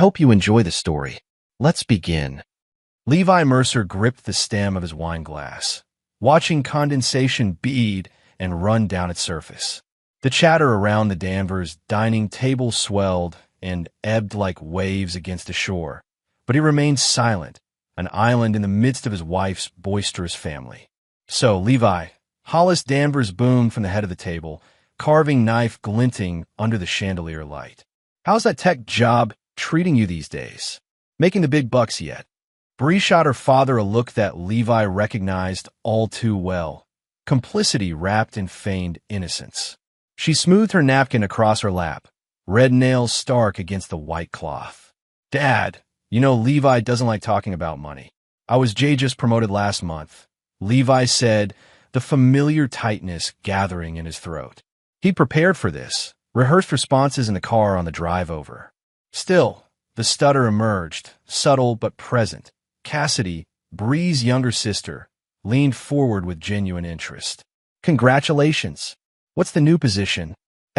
hope you enjoy the story. Let's begin. Levi Mercer gripped the stem of his wine glass, watching condensation bead and run down its surface. The chatter around the Danvers dining table swelled and ebbed like waves against the shore, but he remained silent, an island in the midst of his wife's boisterous family. "So, Levi," Hollis Danvers boomed from the head of the table, carving knife glinting under the chandelier light. "How's that tech job treating you these days? Making the big bucks yet?" Bree shot her father a look that Levi recognized all too well, complicity wrapped in feigned innocence. She smoothed her napkin across her lap, red nails stark against the white cloth. "Dad, you know Levi doesn't like talking about money. I was just promoted last month," Levi said, the familiar tightness gathering in his throat. He'd prepared for this, rehearsed responses in the car on the drive over. Still, the stutter emerged, subtle but present. Cassidy, Bree's younger sister, leaned forward with genuine interest. "Congratulations. What's the new position?"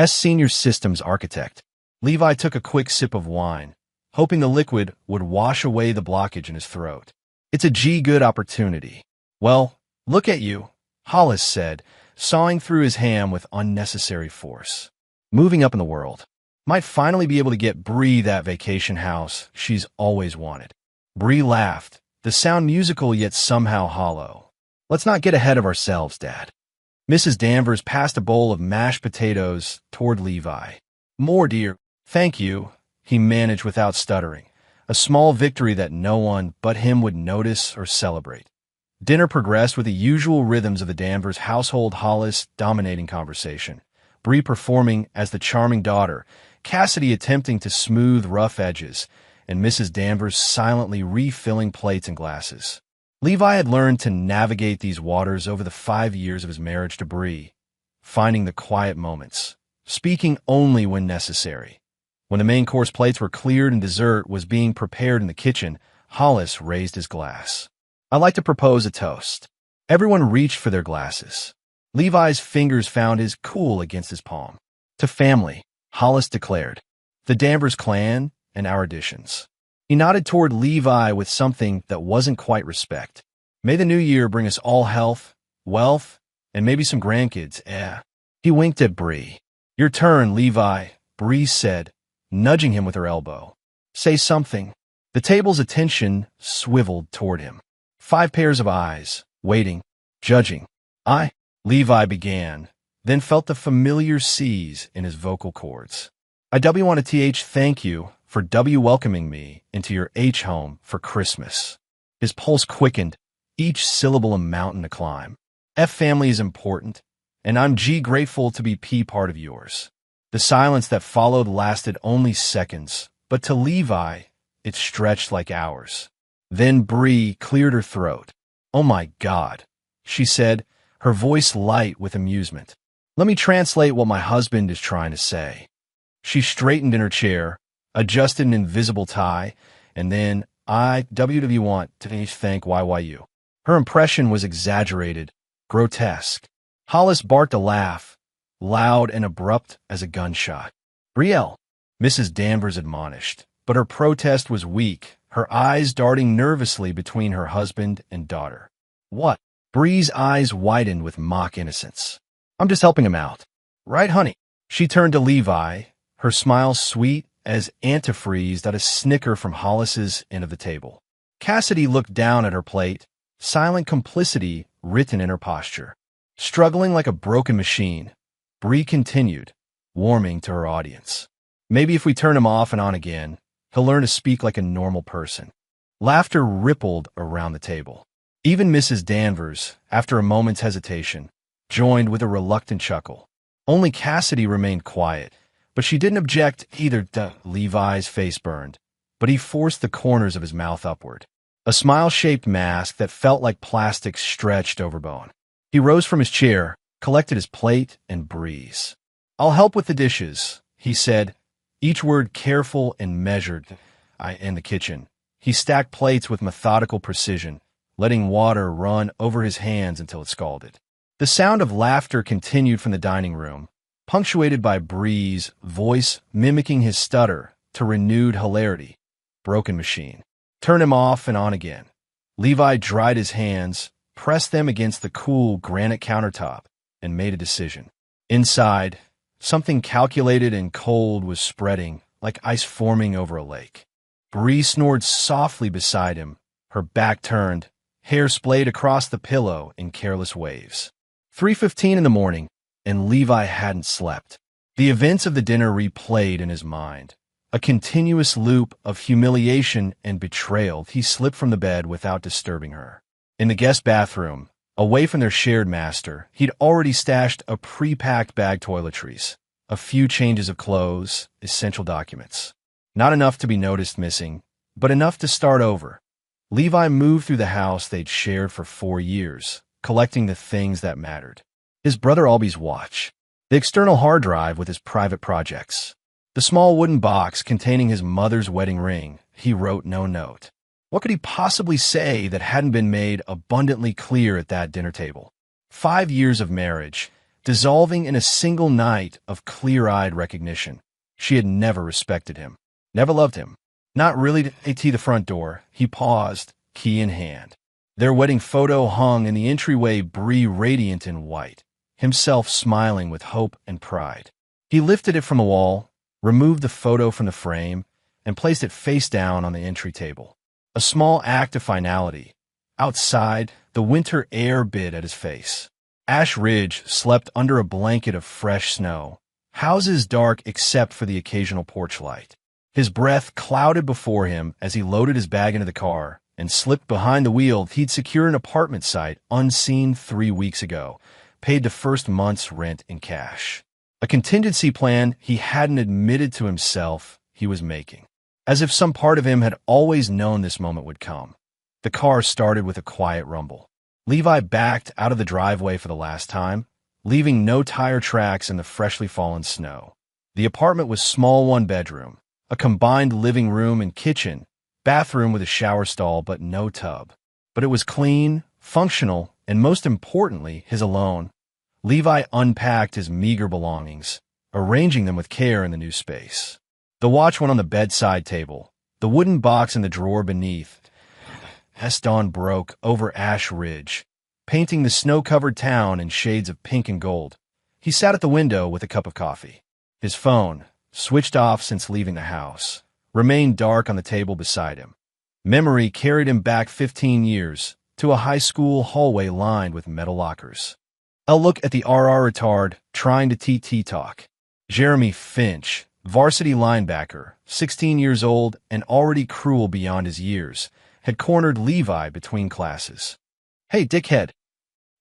"Senior Systems Architect." Levi took a quick sip of wine, hoping the liquid would wash away the blockage in his throat. "It's a good opportunity." "Well, look at you," Hollis said, sawing through his ham with unnecessary force. "Moving up in the world. Might finally be able to get Bree that vacation house she's always wanted." Bree laughed, the sound musical yet somehow hollow. "Let's not get ahead of ourselves, Dad." Mrs. Danvers passed a bowl of mashed potatoes toward Levi. "More, dear." "Thank you," he managed without stuttering, a small victory that no one but him would notice or celebrate. Dinner progressed with the usual rhythms of the Danvers household, Hollis dominating conversation, Bree performing as the charming daughter, Cassidy attempting to smooth rough edges, and Mrs. Danvers silently refilling plates and glasses. Levi had learned to navigate these waters over the 5 years of his marriage to Bree, finding the quiet moments, speaking only when necessary. When the main course plates were cleared and dessert was being prepared in the kitchen, Hollis raised his glass. "I'd like to propose a toast." Everyone reached for their glasses. Levi's fingers found his cool against his palm. "To family," Hollis declared. "The Danvers clan and our additions." He nodded toward Levi with something that wasn't quite respect. "May the new year bring us all health, wealth, and maybe some grandkids, He winked at Bree. "Your turn, Levi," Bree said, nudging him with her elbow. "Say something." The table's attention swiveled toward him. 5 pairs of eyes, waiting, judging. Levi began, then felt the familiar seize in his vocal cords. "I want to thank you for welcoming me into your home for Christmas." His pulse quickened, each syllable a mountain to climb. "Family is important, and I'm grateful to be part of yours." The silence that followed lasted only seconds, but to Levi, it stretched like hours. Then Bree cleared her throat. "Oh my God," she said, her voice light with amusement. "Let me translate what my husband is trying to say." She straightened in her chair, adjusted an invisible tie, and then, "I want to thank YYU." Her impression was exaggerated, grotesque. Hollis barked a laugh, loud and abrupt as a gunshot. "Brielle," Mrs. Danvers admonished, but her protest was weak, her eyes darting nervously between her husband and daughter. "What?" Bree's eyes widened with mock innocence. "I'm just helping him out." "Right, honey." She turned to Levi, her smile sweet as antifreeze at a snicker from Hollis's end of the table. Cassidy looked down at her plate, silent complicity written in her posture. Struggling like a broken machine, Bree continued, warming to her audience. "Maybe if we turn him off and on again, he'll learn to speak like a normal person." Laughter rippled around the table. Even Mrs. Danvers, after a moment's hesitation, joined with a reluctant chuckle. Only Cassidy remained quiet, but she didn't object either. Levi's face burned, but he forced the corners of his mouth upward. A smile-shaped mask that felt like plastic stretched over bone. He rose from his chair, collected his plate, and breathed. "I'll help with the dishes," he said, each word careful and measured. In the kitchen, he stacked plates with methodical precision, letting water run over his hands until it scalded. The sound of laughter continued from the dining room, punctuated by Bree's voice mimicking his stutter to renewed hilarity. broken machine. Turn him off and on again. Levi dried his hands, pressed them against the cool granite countertop, and made a decision. Inside, something calculated and cold was spreading, like ice forming over a lake. Bree snored softly beside him, her back turned, hair splayed across the pillow in careless waves. 3:15 in the morning, and Levi hadn't slept. The events of the dinner replayed in his mind. A continuous loop of humiliation and betrayal. He slipped from the bed without disturbing her. In the guest bathroom, away from their shared master, he'd already stashed a pre-packed bag toiletries, a few changes of clothes, essential documents. Not enough to be noticed missing, but enough to start over. Levi moved through the house they'd shared for 4 years, collecting the things that mattered. His brother Albie's watch, the external hard drive with his private projects, the small wooden box containing his mother's wedding ring. He wrote no note. What could he possibly say that hadn't been made abundantly clear at that dinner table? 5 years of marriage, dissolving in a single night of clear-eyed recognition. She had never respected him, never loved him. Not really at the front door. He paused, key in hand. Their wedding photo hung in the entryway, Bree radiant in white, himself smiling with hope and pride. He lifted it from the wall, removed the photo from the frame, and placed it face down on the entry table. A small act of finality. Outside, the winter air bit at his face. Ash Ridge slept under a blanket of fresh snow, houses dark except for the occasional porch light. His breath clouded before him as he loaded his bag into the car and slipped behind the wheel. He'd secured an apartment site unseen 3 weeks ago, paid the first month's rent in cash. A contingency plan he hadn't admitted to himself he was making. As if some part of him had always known this moment would come. The car started with a quiet rumble. Levi backed out of the driveway for the last time, leaving no tire tracks in the freshly fallen snow. The apartment was small, 1-bedroom, a combined living room and kitchen, bathroom with a shower stall but no tub. But it was clean, functional, and most importantly, his alone. Levi unpacked his meager belongings, arranging them with care in the new space. The watch went on the bedside table, the wooden box in the drawer beneath. As dawn broke over Ash Ridge, painting the snow-covered town in shades of pink and gold, he sat at the window with a cup of coffee. His phone, switched off since leaving the house, remained dark on the table beside him. Memory carried him back 15 years to a high school hallway lined with metal lockers. A look at the RR retard trying to TT talk. Jeremy Finch, varsity linebacker, 16 years old and already cruel beyond his years, had cornered Levi between classes. "Hey, dickhead."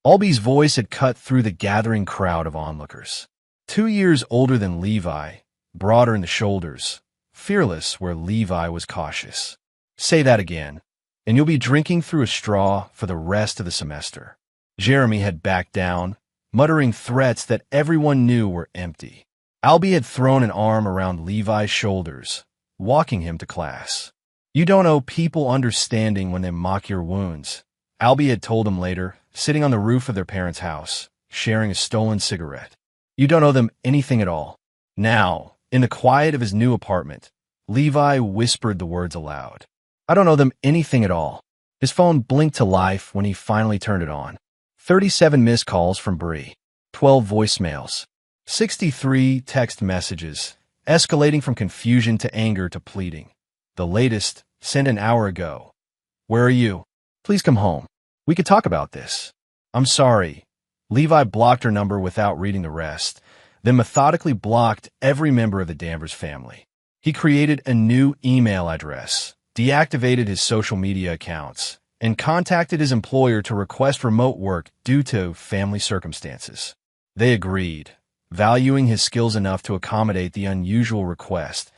Albie's voice had cut through the gathering crowd of onlookers. 2 years older than Levi, broader in the shoulders, fearless where Levi was cautious. "Say that again, and you'll be drinking through a straw for the rest of the semester." Jeremy had backed down, muttering threats that everyone knew were empty. Albie had thrown an arm around Levi's shoulders, walking him to class. "You don't owe people understanding when they mock your wounds," Albie had told him later, sitting on the roof of their parents' house, sharing a stolen cigarette. "You don't owe them anything at all." Now, in the quiet of his new apartment, Levi whispered the words aloud. "I don't owe them anything at all." His phone blinked to life when he finally turned it on. 37 missed calls from Bree, 12 voicemails, 63 text messages, escalating from confusion to anger to pleading. The latest, sent an hour ago. "Where are you? Please come home. We could talk about this." "I'm sorry." Levi blocked her number without reading the rest, then methodically blocked every member of the Danvers family. He created a new email address, deactivated his social media accounts, and contacted his employer to request remote work due to family circumstances. They agreed, valuing his skills enough to accommodate the unusual request.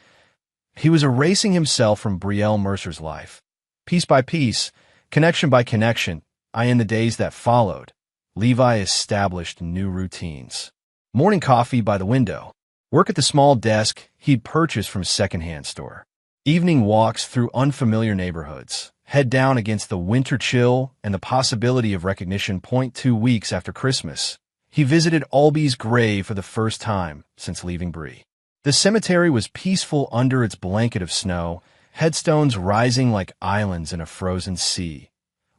He was erasing himself from Brielle Mercer's life. Piece by piece, connection by connection, in the days that followed, Levi established new routines. Morning coffee by the window. Work at the small desk he'd purchased from a secondhand store. Evening walks through unfamiliar neighborhoods. Head down against the winter chill and the possibility of recognition. 2 weeks after Christmas, he visited Albie's grave for the first time since leaving Bree. The cemetery was peaceful under its blanket of snow, headstones rising like islands in a frozen sea.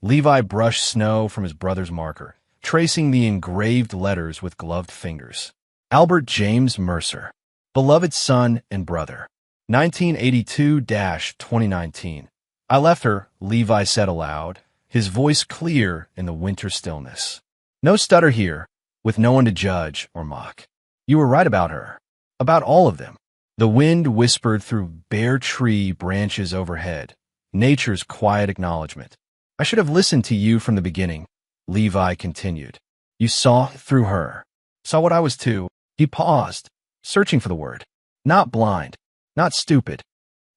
Levi brushed snow from his brother's marker, tracing the engraved letters with gloved fingers. Albert James Mercer, beloved son and brother. 1982-2019. I left her, Levi said aloud, his voice clear in the winter stillness. No stutter here, with no one to judge or mock. You were right about her. About all of them. The wind whispered through bare tree branches overhead, nature's quiet acknowledgement. I should have listened to you from the beginning, Levi continued. You saw through her. Saw what I was too. He paused, searching for the word. Not blind. Not stupid.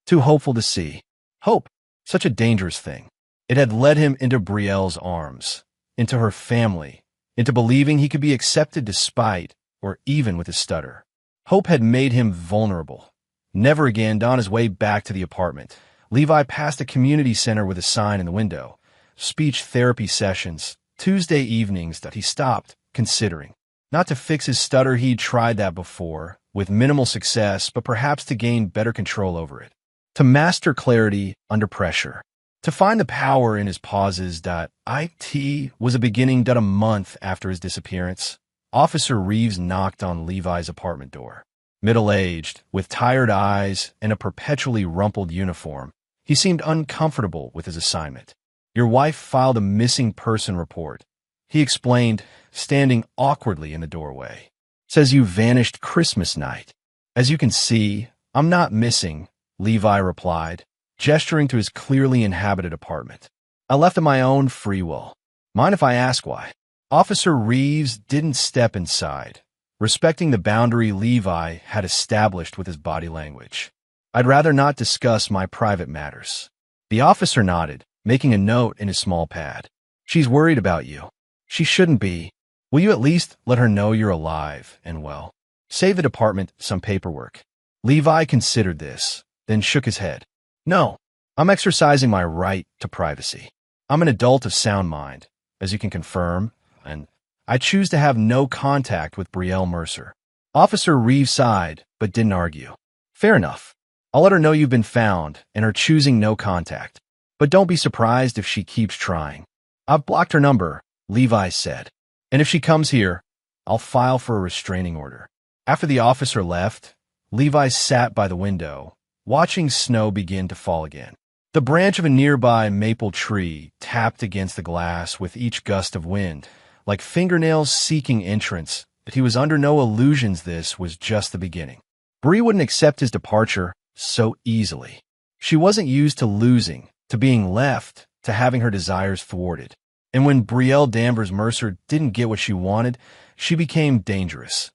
Too hopeful to see. Hope. Such a dangerous thing. It had led him into Brielle's arms, into her family, into believing he could be accepted despite or even with his stutter. Hope had made him vulnerable. Never again. On his way back to the apartment, Levi passed a community center with a sign in the window. Speech therapy sessions, Tuesday evenings, that he stopped, considering. Not to fix his stutter, he'd tried that before, with minimal success, but perhaps to gain better control over it. To master clarity under pressure. To find the power in his pauses. It was a beginning. A month after his disappearance, Officer Reeves knocked on Levi's apartment door. Middle-aged, with tired eyes and a perpetually rumpled uniform, he seemed uncomfortable with his assignment. Your wife filed a missing person report, he explained, standing awkwardly in the doorway. Says you vanished Christmas night. As you can see, I'm not missing, Levi replied, gesturing to his clearly inhabited apartment. I left of my own free will. Mind if I ask why? Officer Reeves didn't step inside, respecting the boundary Levi had established with his body language. I'd rather not discuss my private matters. The officer nodded, making a note in his small pad. She's worried about you. She shouldn't be. Will you at least let her know you're alive and well? Save the department some paperwork. Levi considered this, then shook his head. No, I'm exercising my right to privacy. I'm an adult of sound mind, as you can confirm, and I choose to have no contact with Brielle Mercer. Officer Reeves sighed, but didn't argue. Fair enough. I'll let her know you've been found and are choosing no contact. But don't be surprised if she keeps trying. I've blocked her number, Levi said. And if she comes here, I'll file for a restraining order. After the officer left, Levi sat by the window, watching snow begin to fall again. The branch of a nearby maple tree tapped against the glass with each gust of wind, like fingernails seeking entrance, but he was under no illusions this was just the beginning. Bree wouldn't accept his departure so easily. She wasn't used to losing, to being left, to having her desires thwarted. And when Brielle Danvers Mercer didn't get what she wanted, she became dangerous.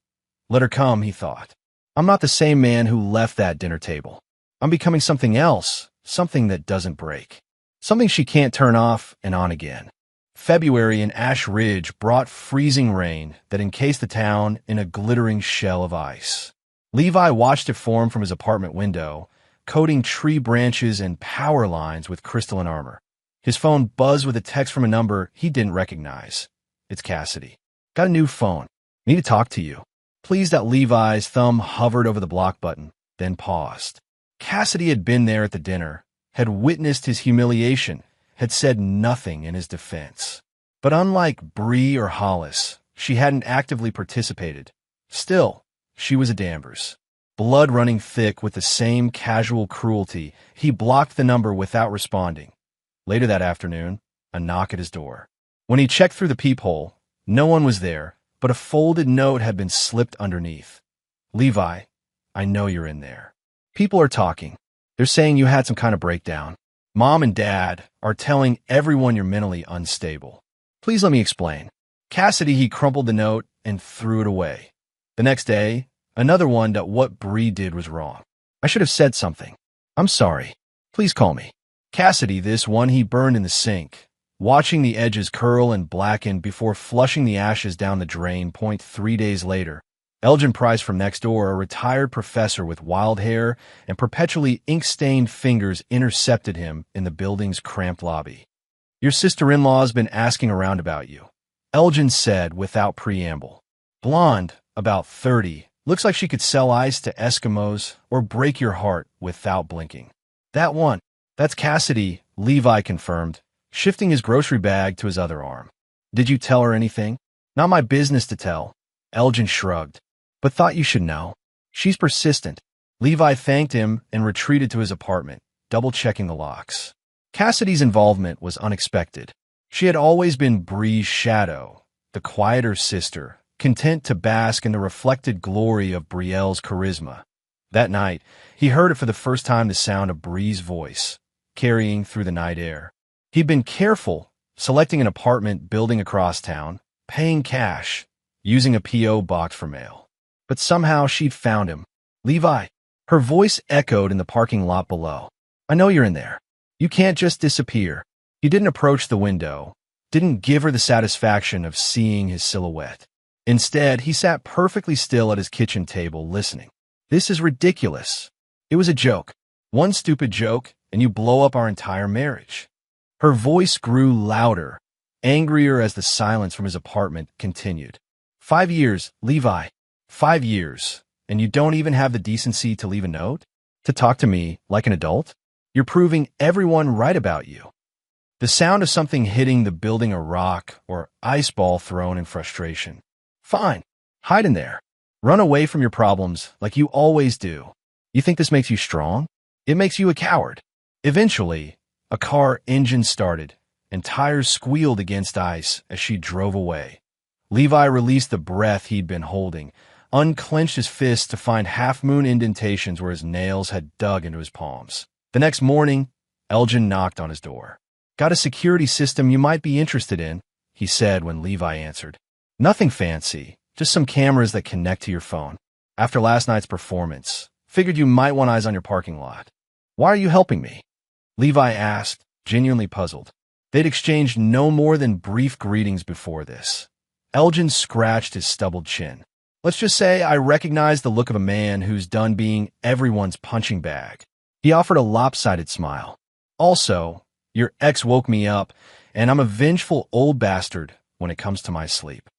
Let her come, he thought. I'm not the same man who left that dinner table. I'm becoming something else, something that doesn't break. Something she can't turn off and on again. February in Ash Ridge brought freezing rain that encased the town in a glittering shell of ice. Levi watched it form from his apartment window, coating tree branches and power lines with crystalline armor. His phone buzzed with a text from a number he didn't recognize. It's Cassidy. Got a new phone. Need to talk to you. Pleased that Levi's thumb hovered over the block button, then paused. Cassidy had been there at the dinner, had witnessed his humiliation, had said nothing in his defense. But unlike Bree or Hollis, she hadn't actively participated. Still, she was a Danvers. Blood running thick with the same casual cruelty, he blocked the number without responding. Later that afternoon, a knock at his door. When he checked through the peephole, no one was there, but a folded note had been slipped underneath. Levi, I know you're in there. People are talking. They're saying you had some kind of breakdown. Mom and Dad are telling everyone you're mentally unstable. Please let me explain. Cassidy, he crumpled the note and threw it away. The next day, another one that what Bree did was wrong. I should have said something. I'm sorry. Please call me. Cassidy, this one he burned in the sink, watching the edges curl and blacken before flushing the ashes down the drain. 3 days later, Elgin Price from next door, a retired professor with wild hair and perpetually ink-stained fingers, intercepted him in the building's cramped lobby. Your sister-in-law's been asking around about you, Elgin said without preamble. Blonde, about 30, looks like she could sell ice to Eskimos or break your heart without blinking. That one. That's Cassidy, Levi confirmed, shifting his grocery bag to his other arm. Did you tell her anything? Not my business to tell. Elgin shrugged. But thought you should know. She's persistent. Levi thanked him and retreated to his apartment, double-checking the locks. Cassidy's involvement was unexpected. She had always been Bree's shadow, the quieter sister, content to bask in the reflected glory of Brielle's charisma. That night, he heard it for the first time, the sound of Bree's voice, carrying through the night air. He'd been careful, selecting an apartment building across town, paying cash, using a P.O. box for mail. But somehow she'd found him. Levi. Her voice echoed in the parking lot below. I know you're in there. You can't just disappear. He didn't approach the window, didn't give her the satisfaction of seeing his silhouette. Instead, he sat perfectly still at his kitchen table, listening. This is ridiculous. It was a joke. One stupid joke, and you blow up our entire marriage. Her voice grew louder, angrier as the silence from his apartment continued. 5 years, Levi. 5 years, and you don't even have the decency to leave a note? To talk to me like an adult? You're proving everyone right about you. The sound of something hitting the building, a rock or ice ball thrown in frustration. Fine. Hide in there. Run away from your problems like you always do. You think this makes you strong? It makes you a coward. Eventually, a car engine started, and tires squealed against ice as she drove away. Levi released the breath he'd been holding, unclenched his fists to find half-moon indentations where his nails had dug into his palms. The next morning, Elgin knocked on his door. Got a security system you might be interested in, he said when Levi answered. Nothing fancy, just some cameras that connect to your phone. After last night's performance, figured you might want eyes on your parking lot. Why are you helping me? Levi asked, genuinely puzzled. They'd exchanged no more than brief greetings before this. Elgin scratched his stubbled chin. Let's just say I recognize the look of a man who's done being everyone's punching bag. He offered a lopsided smile. Also, your ex woke me up, and I'm a vengeful old bastard when it comes to my sleep.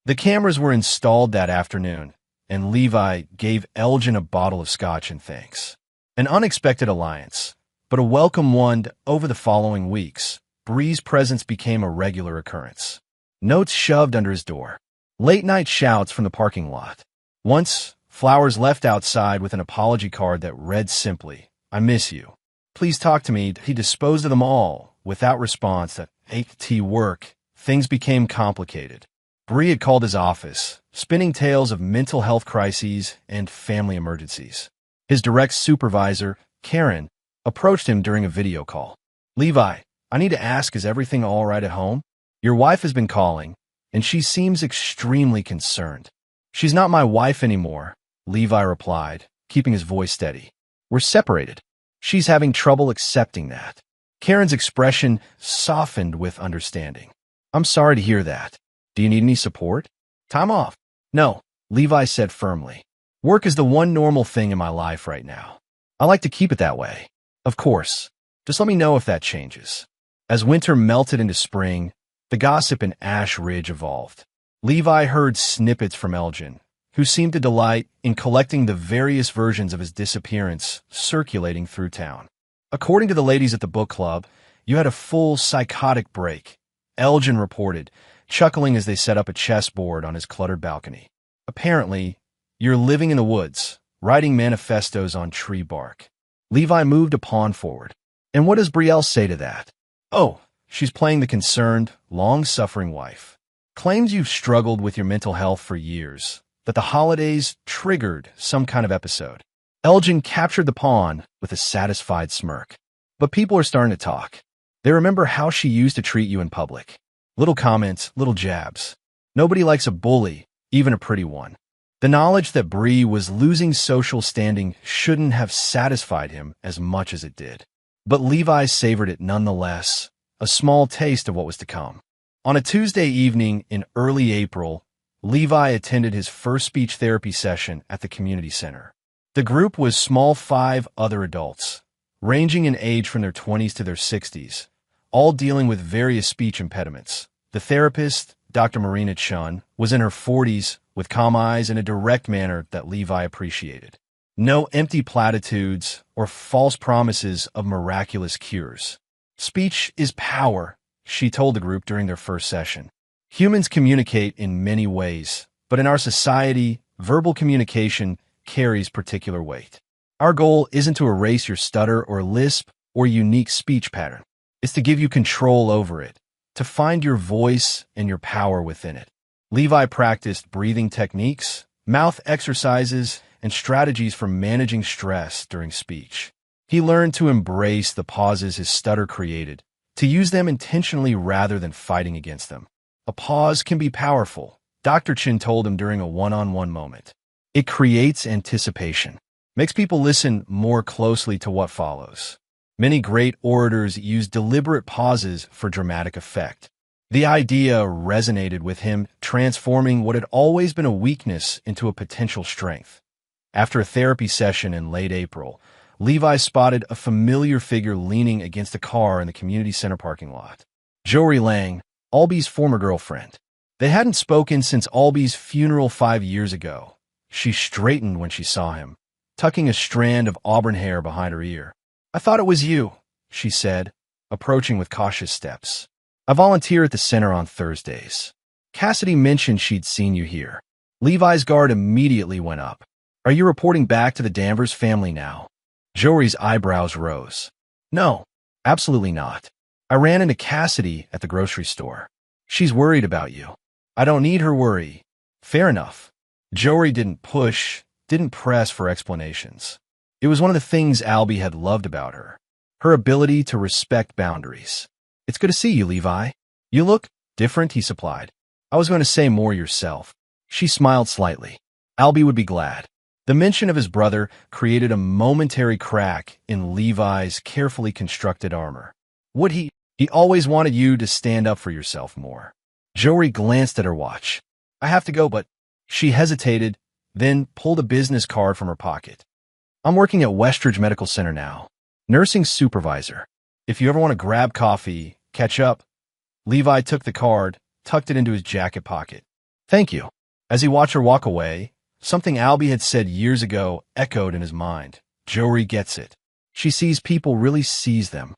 The cameras were installed that afternoon, and Levi gave Elgin a bottle of scotch in thanks. An unexpected alliance, but a welcome one. Over the following weeks, Bree's presence became a regular occurrence. Notes shoved under his door. Late-night shouts from the parking lot. Once, flowers left outside with an apology card that read simply, I miss you. Please talk to me. He disposed of them all, without response. At aita work, things became complicated. Bree had called his office, spinning tales of mental health crises and family emergencies. His direct supervisor, Karen, approached him during a video call. Levi, I need to ask, is everything all right at home? Your wife has been calling, and she seems extremely concerned. She's not my wife anymore, Levi replied, keeping his voice steady. We're separated. She's having trouble accepting that. Karen's expression softened with understanding. I'm sorry to hear that. Do you need any support? Time off? No, Levi said firmly. Work is the one normal thing in my life right now. I like to keep it that way. Of course. Just let me know if that changes. As winter melted into spring, the gossip in Ash Ridge evolved. Levi heard snippets from Elgin, who seemed to delight in collecting the various versions of his disappearance circulating through town. According to the ladies at the book club, you had a full psychotic break, Elgin reported, chuckling as they set up a chessboard on his cluttered balcony. Apparently, you're living in the woods, writing manifestos on tree bark. Levi moved a pawn forward. And what does Brielle say to that? Oh, she's playing the concerned, long-suffering wife. Claims you've struggled with your mental health for years, that the holidays triggered some kind of episode. Elgin captured the pawn with a satisfied smirk. But people are starting to talk. They remember how she used to treat you in public. Little comments, little jabs. Nobody likes a bully, even a pretty one. The knowledge that Bree was losing social standing shouldn't have satisfied him as much as it did. But Levi savored it nonetheless, a small taste of what was to come. On a Tuesday evening in early April, Levi attended his first speech therapy session at the community center. The group was small 5 other adults, ranging in age from their 20s to their 60s, all dealing with various speech impediments. The therapist, Dr. Marina Chun, was in her 40s, with calm eyes and a direct manner that Levi appreciated. No empty platitudes or false promises of miraculous cures. Speech is power, she told the group during their first session. Humans communicate in many ways, but in our society, verbal communication carries particular weight. Our goal isn't to erase your stutter or lisp or unique speech pattern. It's to give you control over it, to find your voice and your power within it. Levi practiced breathing techniques, mouth exercises, and strategies for managing stress during speech. He learned to embrace the pauses his stutter created, to use them intentionally rather than fighting against them. A pause can be powerful, Dr. Chin told him during a one-on-one moment. It creates anticipation, makes people listen more closely to what follows. Many great orators use deliberate pauses for dramatic effect. The idea resonated with him, transforming what had always been a weakness into a potential strength. After a therapy session in late April, Levi spotted a familiar figure leaning against a car in the community center parking lot. Jory Lang, Albie's former girlfriend. They hadn't spoken since Albie's funeral 5 years ago. She straightened when she saw him, tucking a strand of auburn hair behind her ear. "I thought it was you," she said, approaching with cautious steps. "I volunteer at the center on Thursdays. Cassidy mentioned she'd seen you here." Levi's guard immediately went up. "Are you reporting back to the Danvers family now?" Jory's eyebrows rose. "No, absolutely not. I ran into Cassidy at the grocery store. She's worried about you." "I don't need her worry." "Fair enough." Jory didn't push, didn't press for explanations. It was one of the things Albie had loved about her, her ability to respect boundaries. "It's good to see you, Levi. You look different," he supplied. "I was going to say more yourself." She smiled slightly. Albie would be glad. The mention of his brother created a momentary crack in Levi's carefully constructed armor. Would he? He always wanted you to stand up for yourself more. Jory glanced at her watch. "I have to go, but..." She hesitated, then pulled a business card from her pocket. "I'm working at Westridge Medical Center now. Nursing supervisor. If you ever want to grab coffee, catch up." Levi took the card, tucked it into his jacket pocket. "Thank you." As he watched her walk away, something Albie had said years ago echoed in his mind. Jory gets it. She sees people really sees them.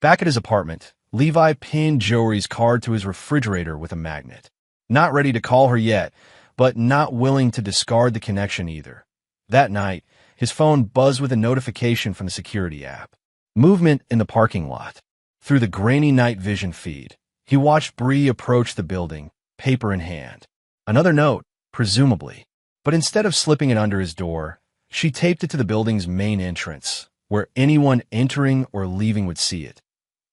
Back at his apartment, Levi pinned Jory's card to his refrigerator with a magnet. Not ready to call her yet, but not willing to discard the connection either. That night, his phone buzzed with a notification from the security app. Movement in the parking lot. Through the grainy night vision feed, he watched Bree approach the building, paper in hand. Another note, presumably. But instead of slipping it under his door, she taped it to the building's main entrance, where anyone entering or leaving would see it.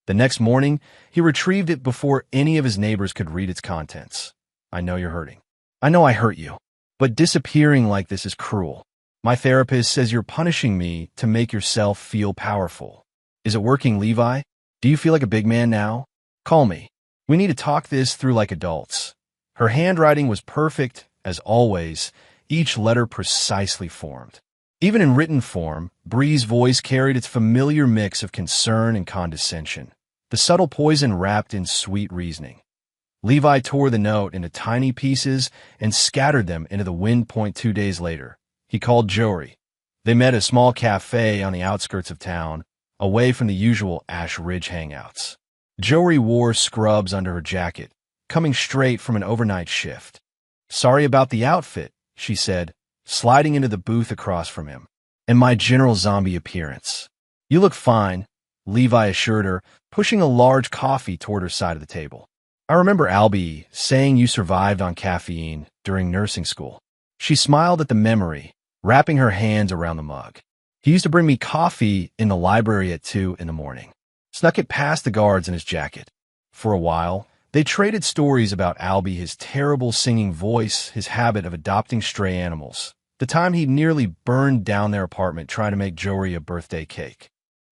The next morning, he retrieved it before any of his neighbors could read its contents. "I know you're hurting. I know I hurt you. But disappearing like this is cruel. My therapist says you're punishing me to make yourself feel powerful. Is it working, Levi? Do you feel like a big man now? Call me. We need to talk this through like adults." Her handwriting was perfect, as always, each letter precisely formed. Even in written form, Bree's voice carried its familiar mix of concern and condescension, the subtle poison wrapped in sweet reasoning. Levi tore the note into tiny pieces and scattered them into the wind. 2 days later, he called Jory. They met at a small cafe on the outskirts of town, away from the usual Ash Ridge hangouts. Jory wore scrubs under her jacket, coming straight from an overnight shift. "Sorry about the outfit," she said, sliding into the booth across from him. "And my general zombie appearance." "You look fine," Levi assured her, pushing a large coffee toward her side of the table. "I remember Albie saying you survived on caffeine during nursing school." She smiled at the memory, wrapping her hands around the mug. "He used to bring me coffee in the library at 2 in the morning. Snuck it past the guards in his jacket." For a while, they traded stories about Albie, his terrible singing voice, his habit of adopting stray animals, the time he nearly burned down their apartment trying to make Jory a birthday cake.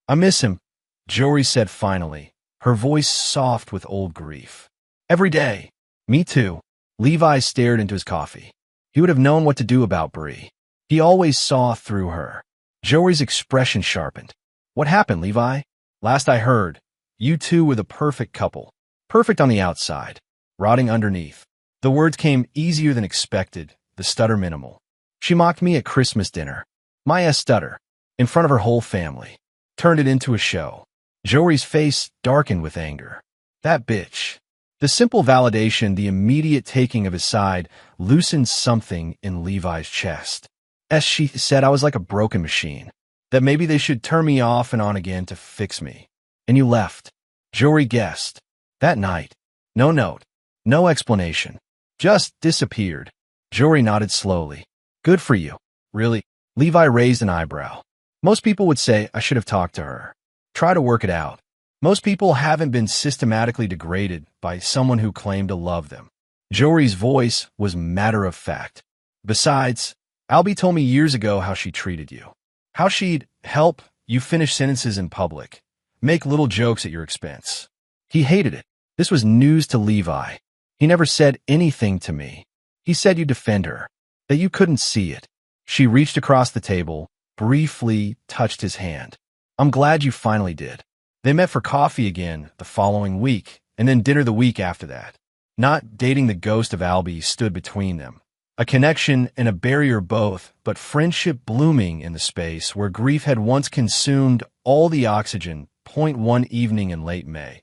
"I miss him," Jory said finally, her voice soft with old grief. "Every day." "Me too." Levi stared into his coffee. He would have known what to do about Bree. He always saw through her. Jory's expression sharpened. "What happened, Levi?" "Last I heard, you two were the perfect couple. Perfect on the outside, rotting underneath." The words came easier than expected, the stutter minimal. "She mocked me at Christmas dinner. My Stutter, in front of her whole family. Turned it into a show. Jory's face darkened with anger. That bitch. The simple validation, the immediate taking of his side, loosened something in Levi's chest. As she said, I was like a broken machine. That maybe they should turn me off and on again to fix me. And you left. Jory guessed. That night. No note. No explanation. Just disappeared. Jory nodded slowly. Good for you. Really? Levi raised an eyebrow. Most people would say I should have talked to her. Try to work it out. Most people haven't been systematically degraded by someone who claimed to love them. Jory's voice was matter-of-fact. Besides, Albie told me years ago how she treated you. How she'd help you finish sentences in public. Make little jokes at your expense. He hated it. This was news to Levi. He never said anything to me. He said you'd defend her. That you couldn't see it. She reached across the table, briefly touched his hand. I'm glad you finally did. They met for coffee again the following week, and then dinner the week after that. Not dating the ghost of Albie stood between them. A connection and a barrier both, but friendship blooming in the space where grief had once consumed all the oxygen. One evening in late May,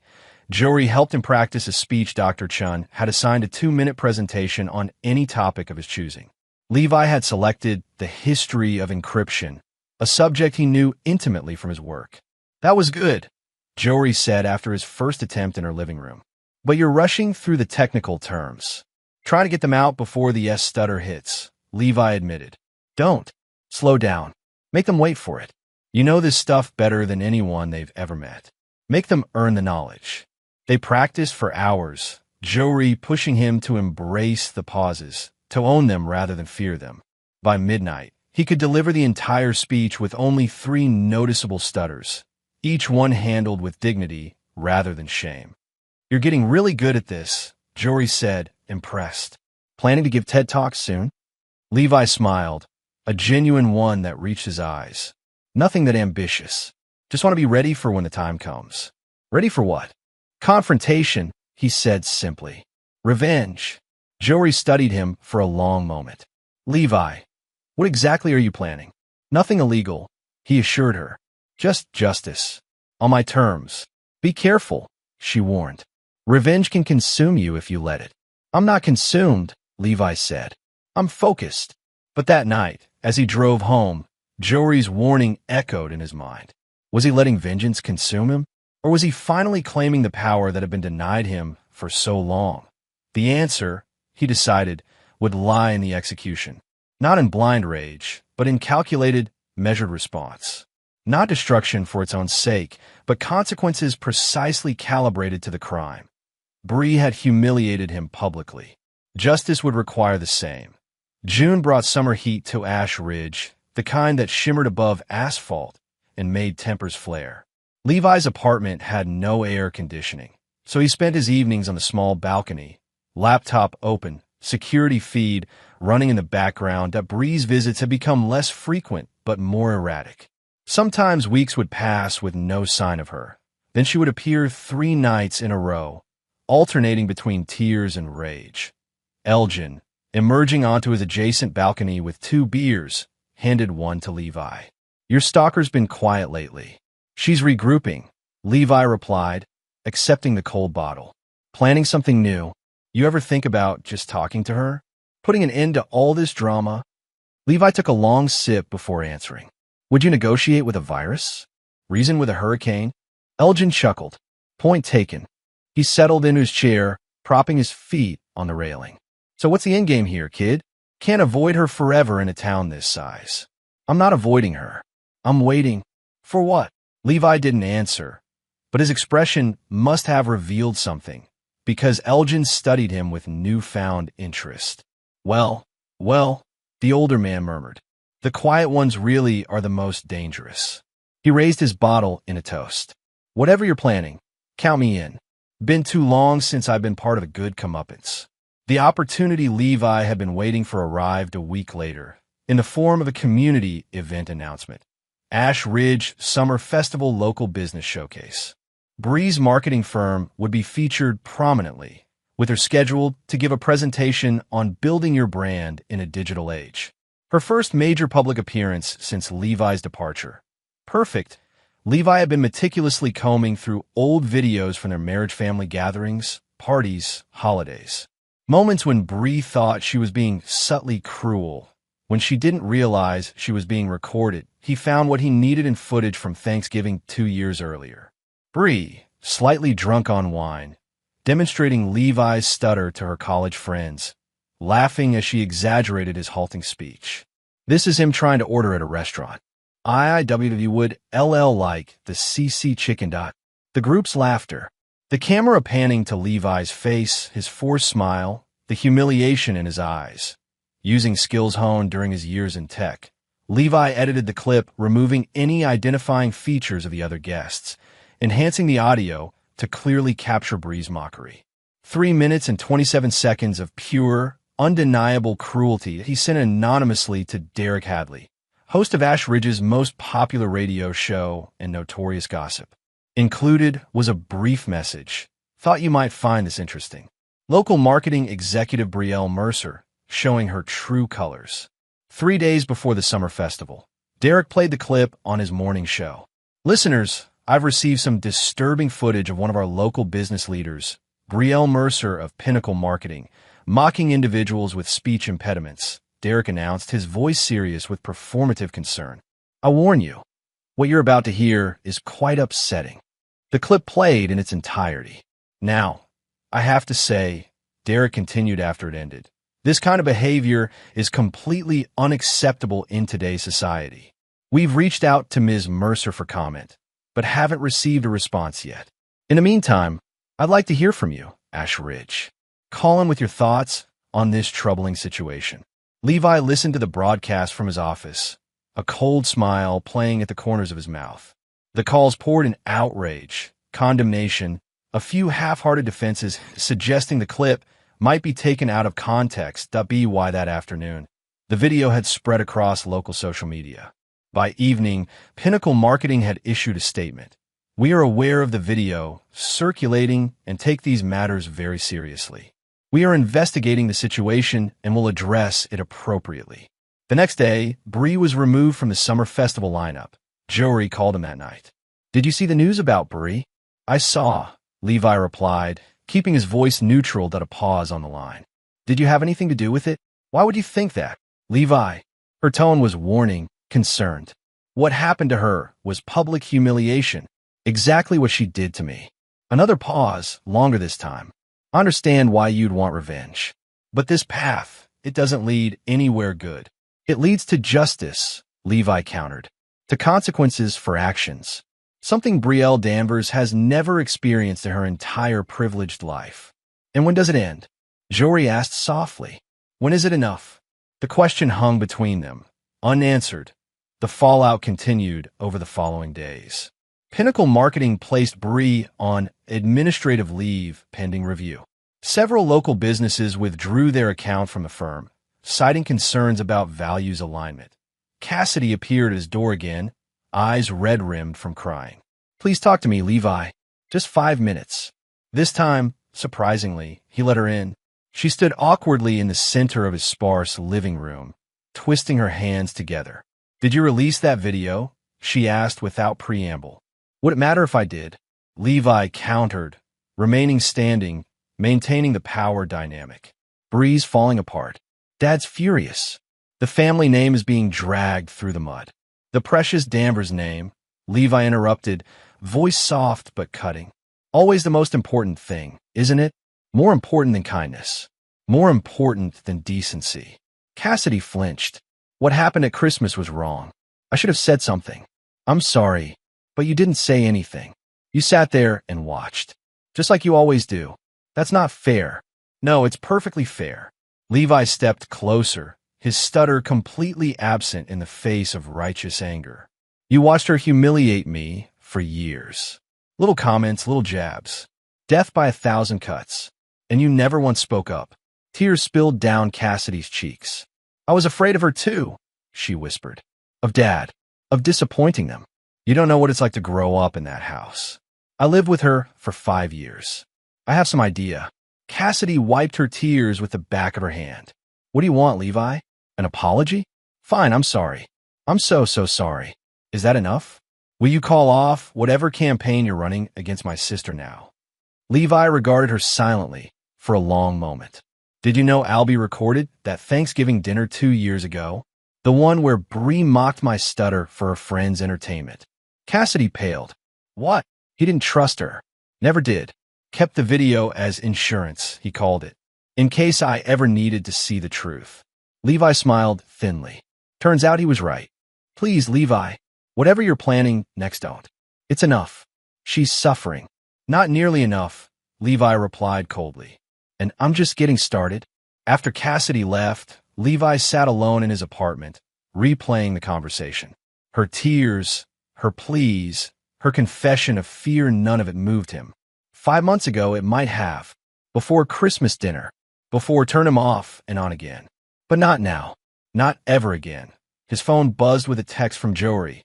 Jory helped him practice a speech Dr. Chun had assigned a 2-minute presentation on any topic of his choosing. Levi had selected the history of encryption, a subject he knew intimately from his work. That was good, Jory said after his first attempt in her living room. But you're rushing through the technical terms. Trying to get them out before the stutter hits, Levi admitted. Don't. Slow down. Make them wait for it. You know this stuff better than anyone they've ever met. Make them earn the knowledge. They practiced for hours, Jory pushing him to embrace the pauses, to own them rather than fear them. By midnight, he could deliver the entire speech with only 3 noticeable stutters, each one handled with dignity rather than shame. You're getting really good at this, Jory said, impressed. Planning to give TED Talks soon? Levi smiled, a genuine one that reached his eyes. Nothing that ambitious. Just want to be ready for when the time comes. Ready for what? Confrontation, he said simply. Revenge. Jory studied him for a long moment. Levi, what exactly are you planning? Nothing illegal, he assured her. Just justice. On my terms. Be careful, she warned. Revenge can consume you if you let it. I'm not consumed, Levi said. I'm focused. But that night, as he drove home, Jory's warning echoed in his mind. Was he letting vengeance consume him? Or was he finally claiming the power that had been denied him for so long? The answer, he decided, would lie in the execution. Not in blind rage, but in calculated, measured response. Not destruction for its own sake, but consequences precisely calibrated to the crime. Bree had humiliated him publicly. Justice would require the same. June brought summer heat to Ash Ridge, the kind that shimmered above asphalt and made tempers flare. Levi's apartment had no air conditioning, so he spent his evenings on the small balcony, laptop open, security feed running in the background. That Bree's visits had become less frequent but more erratic. Sometimes weeks would pass with no sign of her. Then she would appear 3 nights in a row, alternating between tears and rage. Elgin, emerging onto his adjacent balcony with 2 beers, handed one to Levi. Your stalker's been quiet lately. She's regrouping, Levi replied, accepting the cold bottle. Planning something new. You ever think about just talking to her? Putting an end to all this drama? Levi took a long sip before answering. Would you negotiate with a virus? Reason with a hurricane? Elgin chuckled. Point taken. He settled into his chair, propping his feet on the railing. So what's the endgame here, kid? Can't avoid her forever in a town this size. I'm not avoiding her. I'm waiting. For what? Levi didn't answer, but his expression must have revealed something, because Elgin studied him with newfound interest. Well, the older man murmured. The quiet ones really are the most dangerous. He raised his bottle in a toast. Whatever you're planning, count me in. Been too long since I've been part of a good comeuppance. The opportunity Levi had been waiting for arrived a week later, in the form of a community event announcement. Ash Ridge Summer Festival Local Business Showcase. Bree's marketing firm would be featured prominently, with her scheduled to give a presentation on building your brand in a digital age. Her first major public appearance since Levi's departure. Perfect. Levi had been meticulously combing through old videos from their marriage family gatherings, parties, holidays. Moments when Bree thought she was being subtly cruel. When she didn't realize she was being recorded, he found what he needed in footage from Thanksgiving 2 years earlier. Bree, slightly drunk on wine, demonstrating Levi's stutter to her college friends, laughing as she exaggerated his halting speech. This is him trying to order at a restaurant. IIWW would LL like the CC chicken dot. The group's laughter. The camera panning to Levi's face, his forced smile, the humiliation in his eyes. Using skills honed during his years in tech, Levi edited the clip, removing any identifying features of the other guests, enhancing the audio to clearly capture Bree's mockery. 3 minutes and 27 seconds of pure, undeniable cruelty he sent anonymously to Derek Hadley, host of Ash Ridge's most popular radio show and notorious gossip. Included was a brief message. Thought you might find this interesting. Local marketing executive Brielle Mercer, showing her true colors. 3 days before the summer festival, Derek played the clip on his morning show. Listeners, I've received some disturbing footage of one of our local business leaders, Brielle Mercer of Pinnacle Marketing, mocking individuals with speech impediments. Derek announced, his voice serious with performative concern. I warn you, what you're about to hear is quite upsetting. The clip played in its entirety. Now, I have to say, Derek continued after it ended, this kind of behavior is completely unacceptable in today's society. We've reached out to Ms. Mercer for comment, but haven't received a response yet. In the meantime, I'd like to hear from you, Ash Ridge. Call in with your thoughts on this troubling situation. Levi listened to the broadcast from his office, a cold smile playing at the corners of his mouth. The calls poured in outrage, condemnation, a few half-hearted defenses suggesting the clip might be taken out of context. Why that afternoon, the video had spread across local social media. By evening, Pinnacle Marketing had issued a statement. We are aware of the video circulating and take these matters very seriously. We are investigating the situation and will address it appropriately. The next day, Bree was removed from the summer festival lineup. Jory called him that night. Did you see the news about Bree? I saw, Levi replied, keeping his voice neutral at a pause on the line. Did you have anything to do with it? Why would you think that? Levi. Her tone was warning, concerned. What happened to her was public humiliation, exactly what she did to me. Another pause, longer this time. I understand why you'd want revenge. But this path, it doesn't lead anywhere good. It leads to justice, Levi countered, to consequences for actions. Something Brielle Danvers has never experienced in her entire privileged life. And when does it end? Jory asked softly. When is it enough? The question hung between them, unanswered. The fallout continued over the following days. Pinnacle Marketing placed Bree on administrative leave pending review. Several local businesses withdrew their account from the firm, citing concerns about values alignment. Cassidy appeared at his door again, eyes red-rimmed from crying. Please talk to me, Levi. Just 5 minutes. This time, surprisingly, he let her in. She stood awkwardly in the center of his sparse living room, twisting her hands together. Did you release that video? She asked without preamble. Would it matter if I did? Levi countered, remaining standing, maintaining the power dynamic. Bree's falling apart. Dad's furious. The family name is being dragged through the mud. The precious Danvers name, Levi interrupted, voice soft but cutting. Always the most important thing, isn't it? More important than kindness. More important than decency. Cassidy flinched. What happened at Christmas was wrong. I should have said something. I'm sorry, but you didn't say anything. You sat there and watched. Just like you always do. That's not fair. No, it's perfectly fair. Levi stepped closer, his stutter completely absent in the face of righteous anger. You watched her humiliate me for years. Little comments, little jabs. Death by 1,000 cuts. And you never once spoke up. Tears spilled down Cassidy's cheeks. I was afraid of her too, she whispered. Of Dad. Of disappointing them. You don't know what it's like to grow up in that house. I lived with her for 5 years. I have some idea. Cassidy wiped her tears with the back of her hand. What do you want, Levi? An apology? Fine, I'm sorry. I'm so sorry. Is that enough? Will you call off whatever campaign you're running against my sister now? Levi regarded her silently for a long moment. Did you know Albie recorded that Thanksgiving dinner 2 years ago? The one where Bree mocked my stutter for her friend's entertainment. Cassidy paled. What? He didn't trust her. Never did. Kept the video as insurance, he called it, in case I ever needed to see the truth. Levi smiled thinly. Turns out he was right. Please, Levi, whatever you're planning, next don't. It's enough. She's suffering. Not nearly enough, Levi replied coldly. And I'm just getting started. After Cassidy left, Levi sat alone in his apartment, replaying the conversation. Her tears, her pleas, her confession of fear, none of it moved him. 5 months ago, it might have. Before Christmas dinner. Before turn him off and on again. But not now. Not ever again. His phone buzzed with a text from Jory.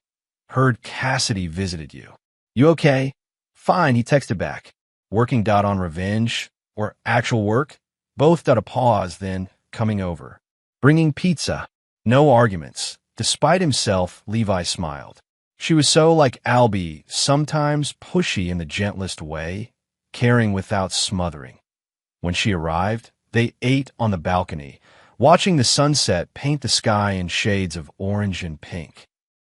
Heard Cassidy visited you. You okay? Fine, he texted back. Working on revenge? Or actual work? Both a pause, then coming over. Bringing pizza. No arguments. Despite himself, Levi smiled. She was so like Albie, sometimes pushy in the gentlest way, caring without smothering. When she arrived, they ate on the balcony, watching the sunset paint the sky in shades of orange and pink.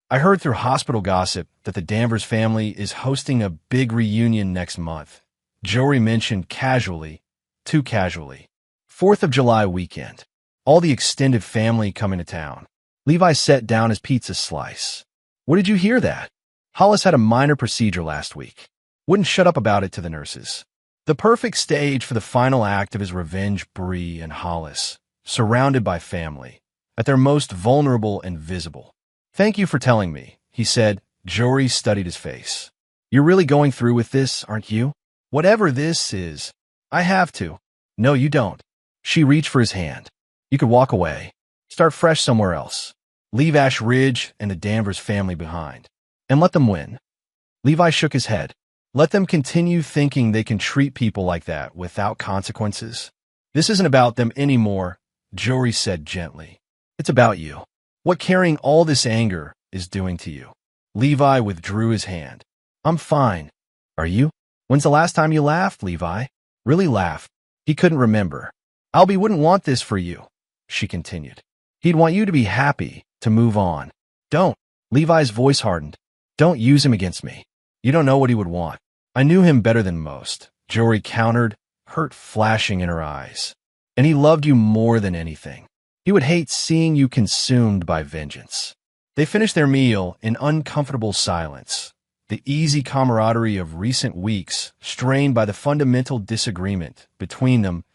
I heard through hospital gossip that the Danvers family is hosting a big reunion next month. Jory mentioned casually, too casually. 4th of July weekend. All the extended family coming to town. Levi set down his pizza slice. What did you hear that? Hollis had a minor procedure last week. Wouldn't shut up about it to the nurses. The perfect stage for the final act of his revenge. Bree and Hollis, surrounded by family, at their most vulnerable and visible. Thank you for telling me, he said. Jory studied his face. You're really going through with this, aren't you? Whatever this is. I have to. No, you don't. She reached for his hand. You could walk away. Start fresh somewhere else. Leave Ash Ridge and the Danvers family behind. And let them win. Levi shook his head. Let them continue thinking they can treat people like that without consequences. This isn't about them anymore, Jory said gently. It's about you. What carrying all this anger is doing to you. Levi withdrew his hand. I'm fine. Are you? When's the last time you laughed, Levi? Really laughed? He couldn't remember. Albie wouldn't want this for you, she continued. He'd want you to be happy, to move on. Don't. Levi's voice hardened. Don't use him against me. You don't know what he would want. I knew him better than most, Jory countered, hurt flashing in her eyes. And he loved you more than anything. He would hate seeing you consumed by vengeance. They finished their meal in uncomfortable silence, the easy camaraderie of recent weeks strained by the fundamental disagreement between them.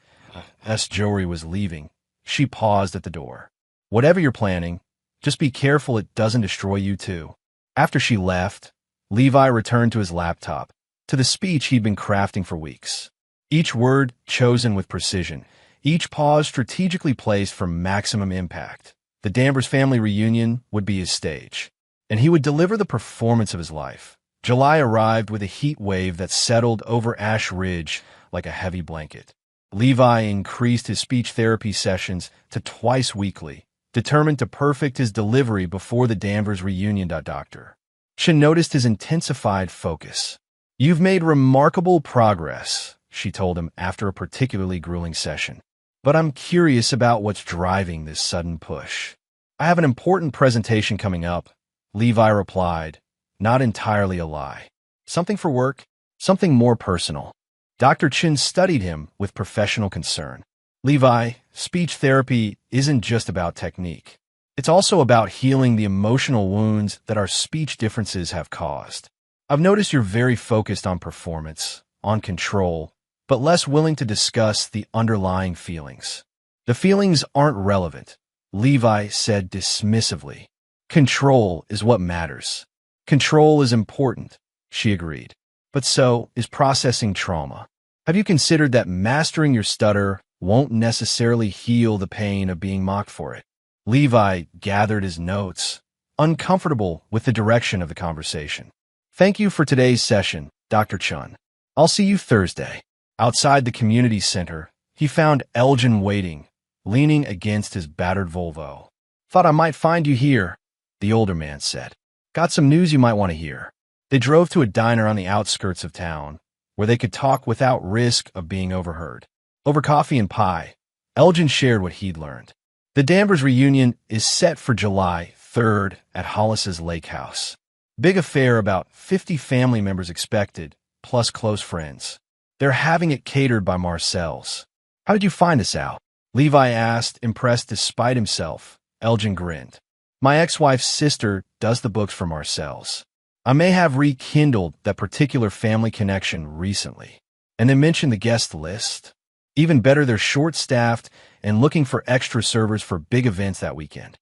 As Jory was leaving, she paused at the door. Whatever you're planning, just be careful it doesn't destroy you too. After she left, Levi returned to his laptop, to the speech he'd been crafting for weeks. Each word chosen with precision, each pause strategically placed for maximum impact. The Danvers family reunion would be his stage, and he would deliver the performance of his life. July arrived with a heat wave that settled over Ash Ridge like a heavy blanket. Levi increased his speech therapy sessions to twice weekly, determined to perfect his delivery before the Danvers reunion. Dr. Chen noticed his intensified focus. You've made remarkable progress, she told him after a particularly grueling session. But I'm curious about what's driving this sudden push. I have an important presentation coming up, Levi replied, not entirely a lie. Something for work, something more personal. Dr. Chin studied him with professional concern. Levi, speech therapy isn't just about technique. It's also about healing the emotional wounds that our speech differences have caused. I've noticed you're very focused on performance, on control, but less willing to discuss the underlying feelings. The feelings aren't relevant, Levi said dismissively. Control is what matters. Control is important, she agreed. But so is processing trauma. Have you considered that mastering your stutter won't necessarily heal the pain of being mocked for it? Levi gathered his notes, uncomfortable with the direction of the conversation. Thank you for today's session, Dr. Chun. I'll see you Thursday. Outside the community center, he found Elgin waiting, leaning against his battered Volvo. Thought I might find you here, the older man said. Got some news you might want to hear. They drove to a diner on the outskirts of town, where they could talk without risk of being overheard. Over coffee and pie, Elgin shared what he'd learned. The Danvers reunion is set for July 3rd at Hollis's Lake House. Big affair, about 50 family members expected, plus close friends. They're having it catered by Marcel's. How did you find us out? Levi asked, impressed despite himself. Elgin grinned. My ex-wife's sister does the books for Marcel's. I may have rekindled that particular family connection recently. And they mentioned the guest list. Even better, they're short-staffed and looking for extra servers for big events that weekend.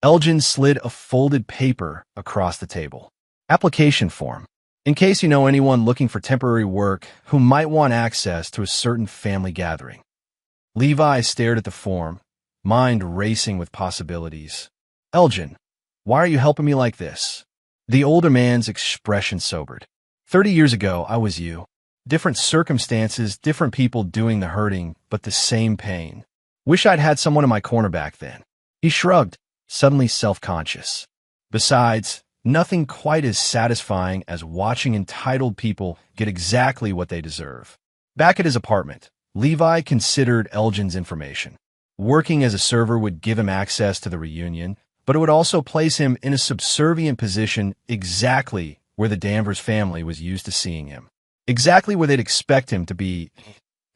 Elgin slid a folded paper across the table. Application form. In case you know anyone looking for temporary work who might want access to a certain family gathering. Levi stared at the form, mind racing with possibilities. Elgin, why are you helping me like this? The older man's expression sobered. 30 years ago, I was you. Different circumstances, different people doing the hurting, but the same pain. Wish I'd had someone in my corner back then. He shrugged, suddenly self-conscious. Besides, nothing quite as satisfying as watching entitled people get exactly what they deserve. Back at his apartment, Levi considered Elgin's information. Working as a server would give him access to the reunion, but it would also place him in a subservient position exactly where the Danvers family was used to seeing him. Exactly where they'd expect him to be.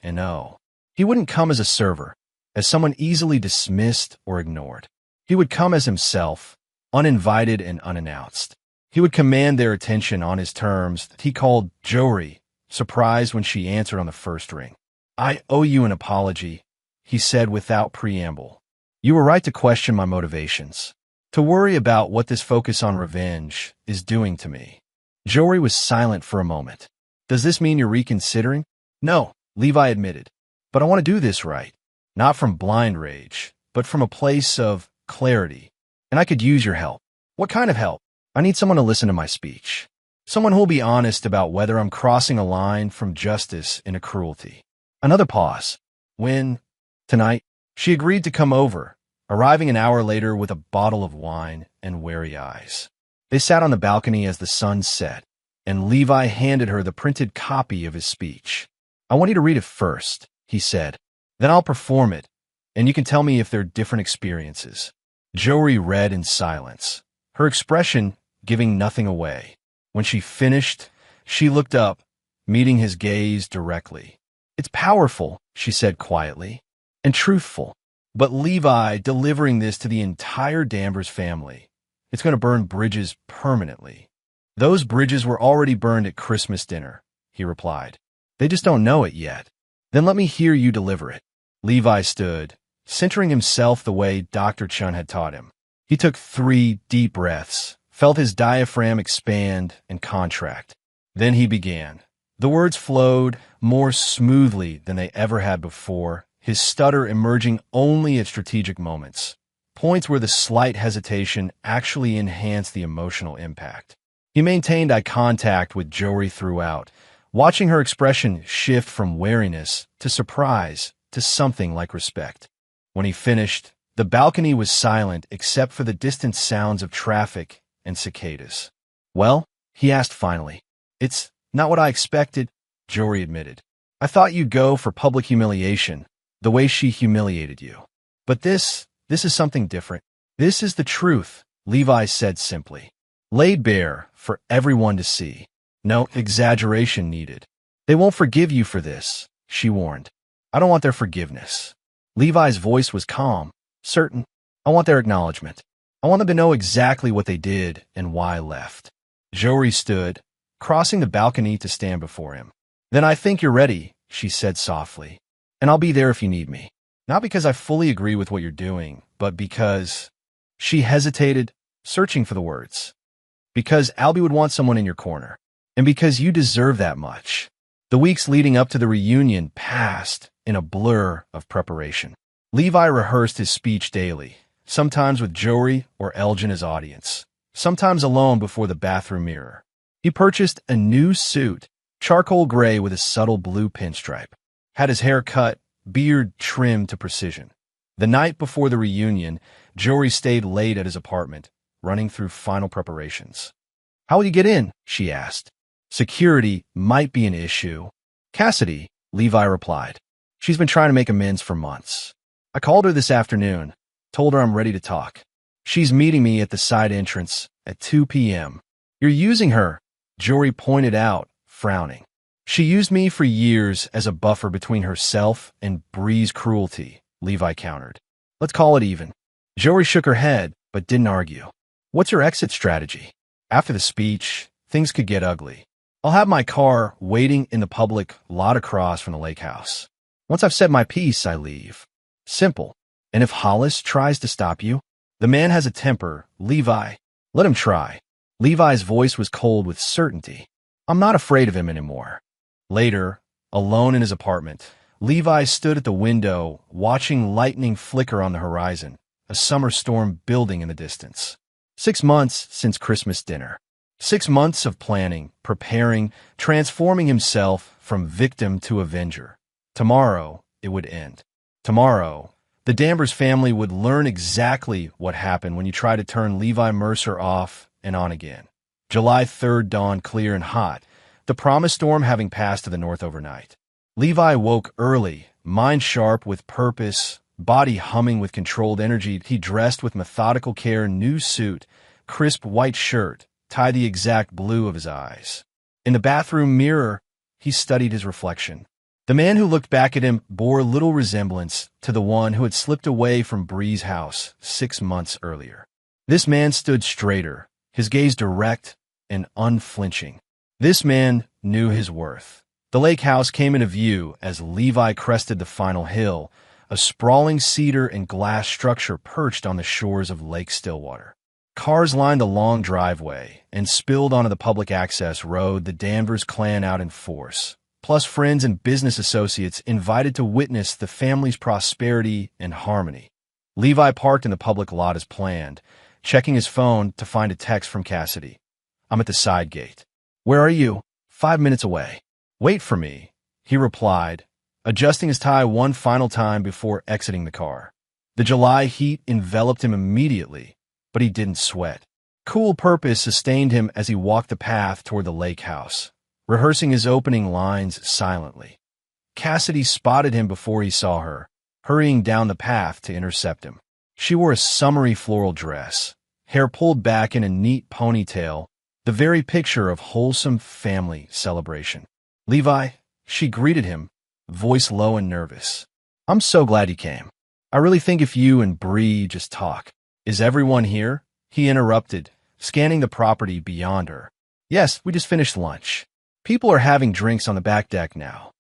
And no, he wouldn't come as a server, as someone easily dismissed or ignored. He would come as himself, uninvited and unannounced. He would command their attention on his terms that he called Jory, surprised when she answered on the first ring. I owe you an apology, he said without preamble. You were right to question my motivations, to worry about what this focus on revenge is doing to me. Jory was silent for a moment. Does this mean you're reconsidering? No, Levi admitted. But I want to do this right. Not from blind rage, but from a place of clarity. And I could use your help. What kind of help? I need someone to listen to my speech. Someone who'll be honest about whether I'm crossing a line from justice into cruelty. Another pause. When, tonight, she agreed to come over, arriving an hour later with a bottle of wine and wary eyes. They sat on the balcony as the sun set, and Levi handed her the printed copy of his speech. I want you to read it first, he said. Then I'll perform it, and you can tell me if they're different experiences. Jory read in silence, her expression giving nothing away. When she finished, she looked up, meeting his gaze directly. It's powerful, she said quietly, and truthful. But Levi delivering this to the entire Danvers family, it's going to burn bridges permanently. Those bridges were already burned at Christmas dinner, he replied. They just don't know it yet. Then let me hear you deliver it. Levi stood, centering himself the way Dr. Chun had taught him. He took 3 deep breaths, felt his diaphragm expand and contract. Then he began. The words flowed more smoothly than they ever had before, his stutter emerging only at strategic moments, points where the slight hesitation actually enhanced the emotional impact. He maintained eye contact with Jory throughout, watching her expression shift from wariness to surprise to something like respect. When he finished, the balcony was silent except for the distant sounds of traffic and cicadas. Well, he asked finally. It's not what I expected, Jory admitted. I thought you'd go for public humiliation, the way she humiliated you. But this is something different. This is the truth, Levi said simply. Laid bare for everyone to see. No exaggeration needed. They won't forgive you for this, she warned. I don't want their forgiveness. Levi's voice was calm, certain. I want their acknowledgement. I want them to know exactly what they did and why left. Jory stood, crossing the balcony to stand before him. Then I think you're ready, she said softly. And I'll be there if you need me. Not because I fully agree with what you're doing, but because... She hesitated, searching for the words. Because Albie would want someone in your corner. And because you deserve that much. The weeks leading up to the reunion passed in a blur of preparation. Levi rehearsed his speech daily, sometimes with Jory or Elgin as audience, sometimes alone before the bathroom mirror. He purchased a new suit, charcoal gray with a subtle blue pinstripe, had his hair cut, beard trimmed to precision. The night before the reunion, Jory stayed late at his apartment, running through final preparations. "How will you get in?" she asked. "Security might be an issue." "Cassidy," Levi replied. "She's been trying to make amends for months. I called her this afternoon, told her I'm ready to talk. She's meeting me at the side entrance at 2 p.m. "You're using her," Jory pointed out, frowning. "She used me for years as a buffer between herself and Bree's cruelty," Levi countered. "Let's call it even." Jory shook her head, but didn't argue. "What's your exit strategy? After the speech, things could get ugly." "I'll have my car waiting in the public lot across from the lake house. Once I've said my piece, I leave. Simple. And if Hollis tries to stop you?" "The man has a temper, Levi. Let him try." Levi's voice was cold with certainty. "I'm not afraid of him anymore." Later, alone in his apartment, Levi stood at the window, watching lightning flicker on the horizon, a summer storm building in the distance. 6 months since Christmas dinner. 6 months of planning, preparing, transforming himself from victim to avenger. Tomorrow, it would end. Tomorrow, the Danvers family would learn exactly what happened when you try to turn Levi Mercer off and on again. July 3rd dawned clear and hot, the promised storm having passed to the north overnight. Levi woke early, mind sharp with purpose, body humming with controlled energy. He dressed with methodical care, new suit, crisp white shirt, tie the exact blue of his eyes. In the bathroom mirror, he studied his reflection. The man who looked back at him bore little resemblance to the one who had slipped away from Bree's house 6 months earlier. This man stood straighter, his gaze direct and unflinching. This man knew his worth. The lake house came into view as Levi crested the final hill, a sprawling cedar and glass structure perched on the shores of Lake Stillwater. Cars lined the long driveway and spilled onto the public access road, the Danvers clan out in force, plus friends and business associates invited to witness the family's prosperity and harmony. Levi parked in the public lot as planned, checking his phone to find a text from Cassidy. "I'm at the side gate." "Where are you?" "5 minutes away." "Wait for me," he replied, adjusting his tie one final time before exiting the car. The July heat enveloped him immediately, but he didn't sweat. Cool purpose sustained him as he walked the path toward the lake house, rehearsing his opening lines silently. Cassidy spotted him before he saw her, hurrying down the path to intercept him. She wore a summery floral dress, hair pulled back in a neat ponytail, the very picture of wholesome family celebration. "Levi," she greeted him, voice low and nervous. "I'm so glad you came. I really think if you and Bree just talk." "Is everyone here?" he interrupted, scanning the property beyond her. "Yes, we just finished lunch. People are having drinks on the back deck now."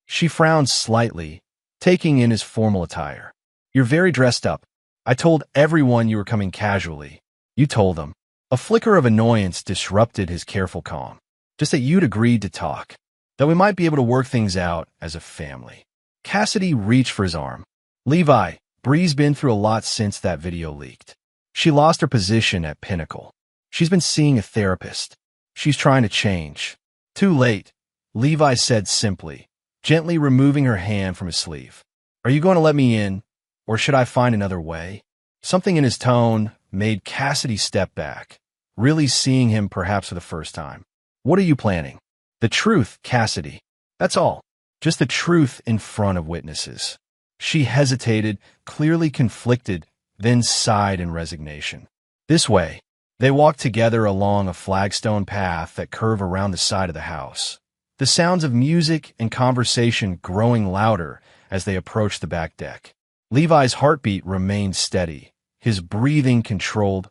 She frowned slightly, taking in his formal attire. "You're very dressed up. I told everyone you were coming casually." "You told them." A flicker of annoyance disrupted his careful calm. "Just that you'd agreed to talk. That we might be able to work things out as a family." Cassidy reached for his arm. "Levi, Bree's been through a lot since that video leaked. She lost her position at Pinnacle. She's been seeing a therapist. She's trying to change." "Too late," Levi said simply, gently removing her hand from his sleeve. "Are you going to let me in, or should I find another way?" Something in his tone made Cassidy step back, really seeing him perhaps for the first time. "What are you planning?" "The truth, Cassidy. That's all. Just the truth in front of witnesses." She hesitated, clearly conflicted, then sighed in resignation. "This way." They walked together along a flagstone path that curved around the side of the house, the sounds of music and conversation growing louder as they approached the back deck. Levi's heartbeat remained steady, his breathing controlled.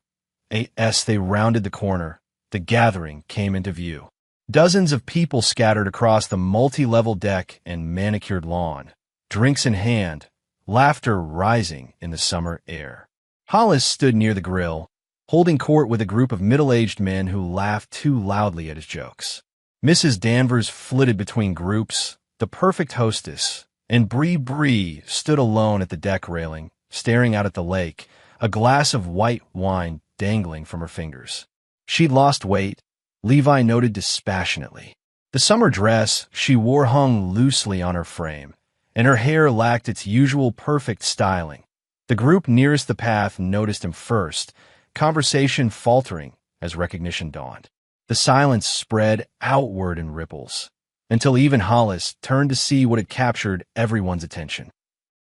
As they rounded the corner, the gathering came into view. Dozens of people scattered across the multi-level deck and manicured lawn, drinks in hand, laughter rising in the summer air. Hollis stood near the grill, holding court with a group of middle-aged men who laughed too loudly at his jokes. Mrs. Danvers flitted between groups, the perfect hostess, and Bree stood alone at the deck railing, staring out at the lake, a glass of white wine dangling from her fingers. She'd lost weight, Levi noted dispassionately. The summer dress she wore hung loosely on her frame, and her hair lacked its usual perfect styling, The group nearest the path noticed him first, conversation faltering as recognition dawned. The silence spread outward in ripples, until even Hollis turned to see what had captured everyone's attention.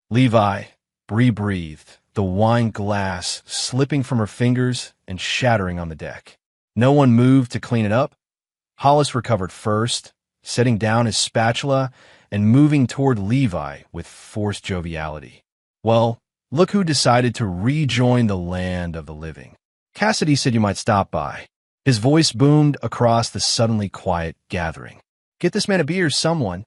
Levi, Bree breathed, the wine glass slipping from her fingers and shattering on the deck. No one moved to clean it up. Hollis recovered first, setting down his spatula and moving toward Levi with forced joviality. Well, look who decided to rejoin the land of the living. Cassidy said you might stop by. His voice boomed across the suddenly quiet gathering. Get this man a beer, someone.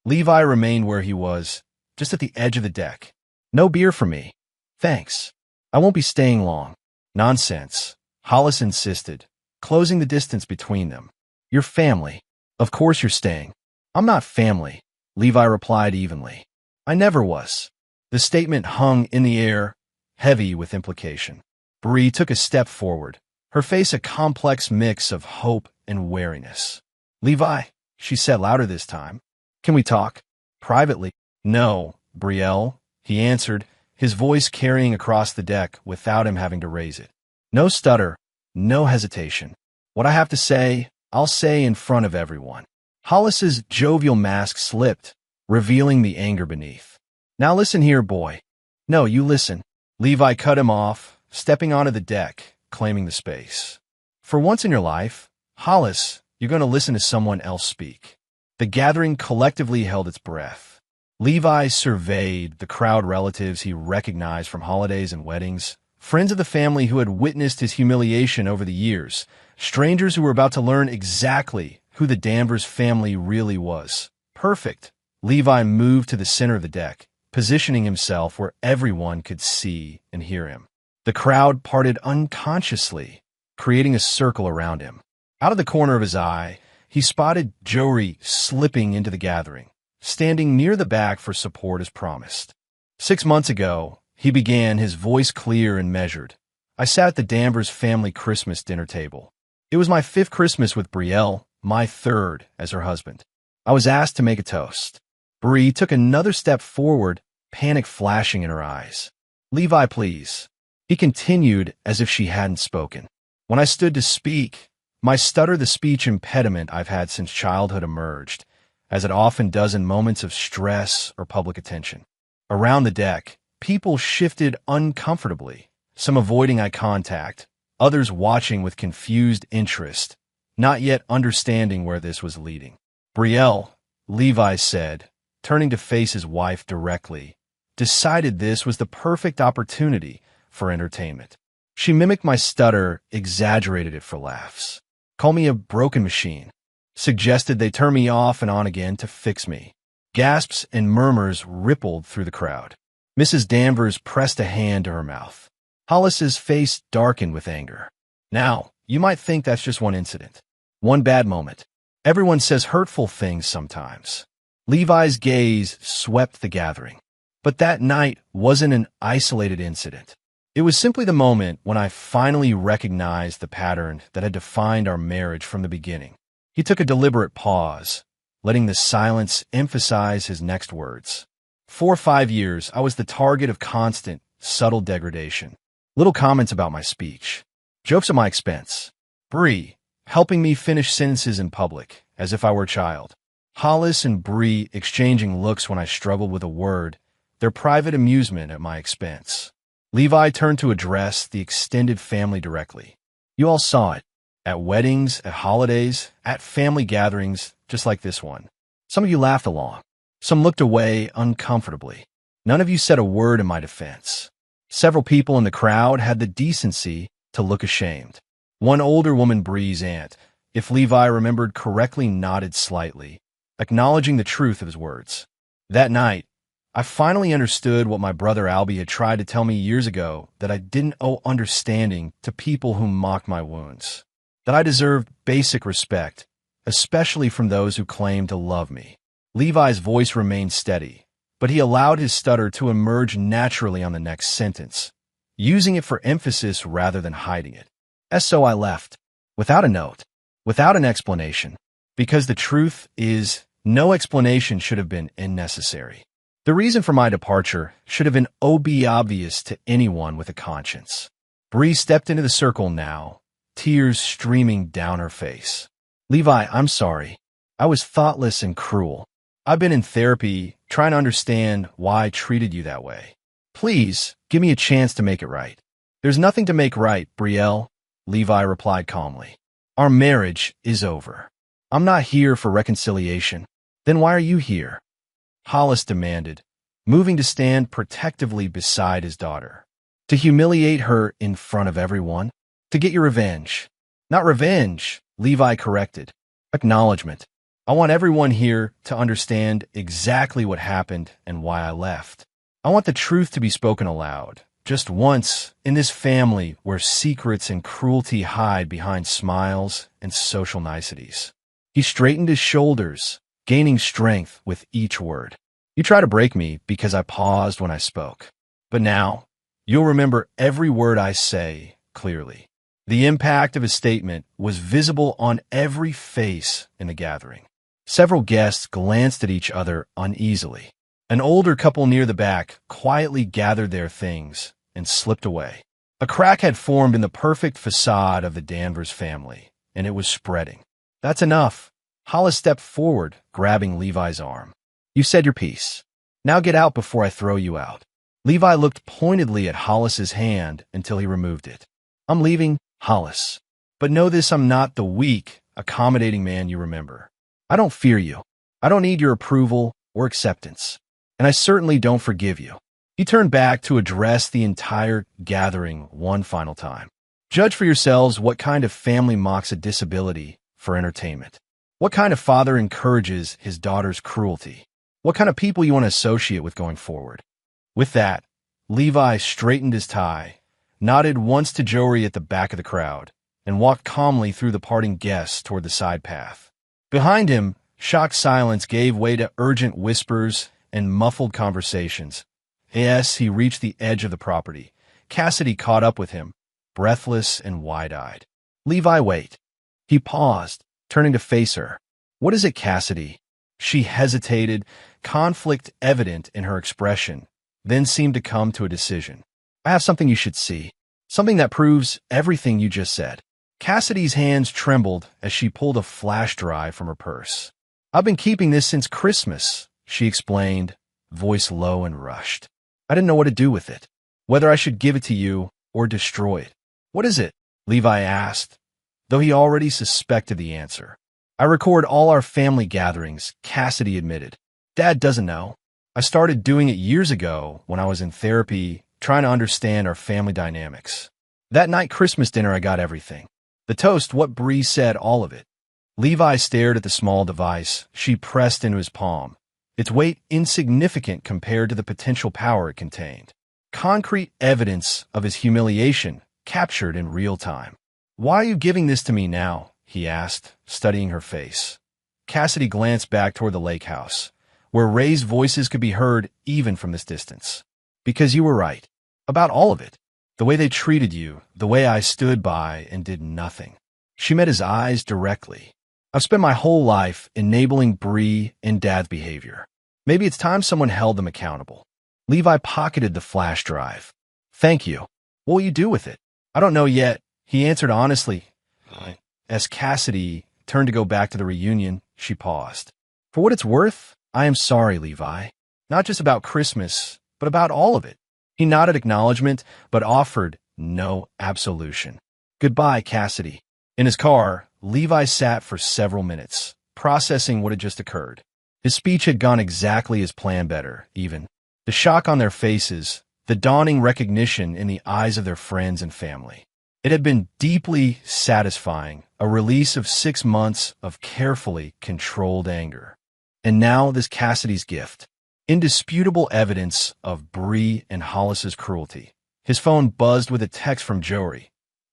Levi remained where he was, just at the edge of the deck. No beer for me. Thanks. I won't be staying long. Nonsense. Hollis insisted, closing the distance between them. You're family. Of course you're staying. I'm not family, Levi replied evenly. I never was. The statement hung in the air, heavy with implication. Bree took a step forward, her face a complex mix of hope and wariness. Levi, she said louder this time. Can we talk? Privately? No, Brielle, he answered, his voice carrying across the deck without him having to raise it. No stutter, no hesitation. What I have to say, I'll say in front of everyone. Hollis's jovial mask slipped, revealing the anger beneath. Now listen here, boy. No, you listen. Levi cut him off, stepping onto the deck, claiming the space. For once in your life, Hollis, you're going to listen to someone else speak. The gathering collectively held its breath. Levi surveyed the crowd relatives he recognized from holidays and weddings, friends of the family who had witnessed his humiliation over the years, strangers who were about to learn exactly who the Danvers family really was. Perfect. Levi moved to the center of the deck, positioning himself where everyone could see and hear him. The crowd parted unconsciously, creating a circle around him. Out of the corner of his eye, he spotted Jory slipping into the gathering, standing near the back for support as promised. 6 months ago, he began, his voice clear and measured. I sat at the Danvers family Christmas dinner table. It was my 5th Christmas with Brielle, my 3rd as her husband. I was asked to make a toast. Bree took another step forward, panic flashing in her eyes. Levi, please. He continued as if she hadn't spoken. When I stood to speak, my stutter, the speech impediment I've had since childhood, emerged, as it often does in moments of stress or public attention. Around the deck, people shifted uncomfortably, some avoiding eye contact, others watching with confused interest, not yet understanding where this was leading. Brielle, Levi said, turning to face his wife directly, decided this was the perfect opportunity for entertainment. She mimicked my stutter, exaggerated it for laughs. Call me a broken machine. Suggested they turn me off and on again to fix me. Gasps and murmurs rippled through the crowd. Mrs. Danvers pressed a hand to her mouth. Hollis's face darkened with anger. Now, you might think that's just one incident. One bad moment. Everyone says hurtful things sometimes. Levi's gaze swept the gathering. But that night wasn't an isolated incident. It was simply the moment when I finally recognized the pattern that had defined our marriage from the beginning. He took a deliberate pause, letting the silence emphasize his next words. For 5 years, I was the target of constant, subtle degradation. Little comments about my speech. Jokes at my expense. Bree, helping me finish sentences in public, as if I were a child. Hollis and Bree exchanging looks when I struggled with a word, their private amusement at my expense. Levi turned to address the extended family directly. You all saw it. At weddings, at holidays, at family gatherings, just like this one. Some of you laughed along. Some looked away uncomfortably. None of you said a word in my defense. Several people in the crowd had the decency to look ashamed. One older woman, Bree's aunt, if Levi remembered correctly, nodded slightly, acknowledging the truth of his words. That night, I finally understood what my brother Albie had tried to tell me years ago, that I didn't owe understanding to people who mocked my wounds. That I deserved basic respect, especially from those who claimed to love me. Levi's voice remained steady, but he allowed his stutter to emerge naturally on the next sentence, using it for emphasis rather than hiding it. So I left, without a note, without an explanation, because the truth is, no explanation should have been unnecessary. The reason for my departure should have been obvious to anyone with a conscience. Bree stepped into the circle now, tears streaming down her face. Levi, I'm sorry. I was thoughtless and cruel. I've been in therapy, trying to understand why I treated you that way. Please, give me a chance to make it right. There's nothing to make right, Brielle, Levi replied calmly. Our marriage is over. I'm not here for reconciliation. Then why are you here? Hollis demanded, moving to stand protectively beside his daughter. To humiliate her in front of everyone? To get your revenge? Not revenge, Levi corrected. Acknowledgement. I want everyone here to understand exactly what happened and why I left. I want the truth to be spoken aloud, just once, in this family where secrets and cruelty hide behind smiles and social niceties. He straightened his shoulders, gaining strength with each word. You try to break me because I paused when I spoke. But now, you'll remember every word I say clearly. The impact of his statement was visible on every face in the gathering. Several guests glanced at each other uneasily. An older couple near the back quietly gathered their things and slipped away. A crack had formed in the perfect facade of the Danvers family, and it was spreading. That's enough. Hollis stepped forward, grabbing Levi's arm. You said your piece. Now get out before I throw you out. Levi looked pointedly at Hollis's hand until he removed it. I'm leaving, Hollis. But know this, I'm not the weak, accommodating man you remember. I don't fear you. I don't need your approval or acceptance. And I certainly don't forgive you. He turned back to address the entire gathering one final time. Judge for yourselves what kind of family mocks a disability for entertainment. What kind of father encourages his daughter's cruelty? What kind of people you want to associate with going forward? With that, Levi straightened his tie, nodded once to Jory at the back of the crowd, and walked calmly through the parting guests toward the side path. Behind him, shocked silence gave way to urgent whispers and muffled conversations. As he reached the edge of the property, Cassidy caught up with him, breathless and wide-eyed. Levi, wait. He paused, turning to face her. What is it, Cassidy? She hesitated, conflict evident in her expression, then seemed to come to a decision. I have something you should see. Something that proves everything you just said. Cassidy's hands trembled as she pulled a flash drive from her purse. I've been keeping this since Christmas, she explained, voice low and rushed. I didn't know what to do with it, whether I should give it to you or destroy it. What is it? Levi asked, though he already suspected the answer. I record all our family gatherings, Cassidy admitted. Dad doesn't know. I started doing it years ago when I was in therapy, trying to understand our family dynamics. That night Christmas dinner, I got everything. The toast, what Bree said, all of it. Levi stared at the small device she pressed into his palm, its weight insignificant compared to the potential power it contained. Concrete evidence of his humiliation captured in real time. Why are you giving this to me now? He asked, studying her face. Cassidy glanced back toward the lake house, where raised voices could be heard even from this distance. Because you were right. About all of it. The way they treated you, the way I stood by and did nothing. She met his eyes directly. I've spent my whole life enabling Bree and Dad's behavior. Maybe it's time someone held them accountable. Levi pocketed the flash drive. Thank you. What will you do with it? I don't know yet, he answered honestly. As Cassidy turned to go back to the reunion, she paused. For what it's worth, I am sorry, Levi. Not just about Christmas, but about all of it. He nodded acknowledgement, but offered no absolution. Goodbye, Cassidy. In his car, Levi sat for several minutes, processing what had just occurred. His speech had gone exactly as planned, better, even. The shock on their faces, the dawning recognition in the eyes of their friends and family. It had been deeply satisfying, a release of 6 months of carefully controlled anger. And now this Cassidy's gift. Indisputable evidence of Bree and Hollis's cruelty. His phone buzzed with a text from Jory.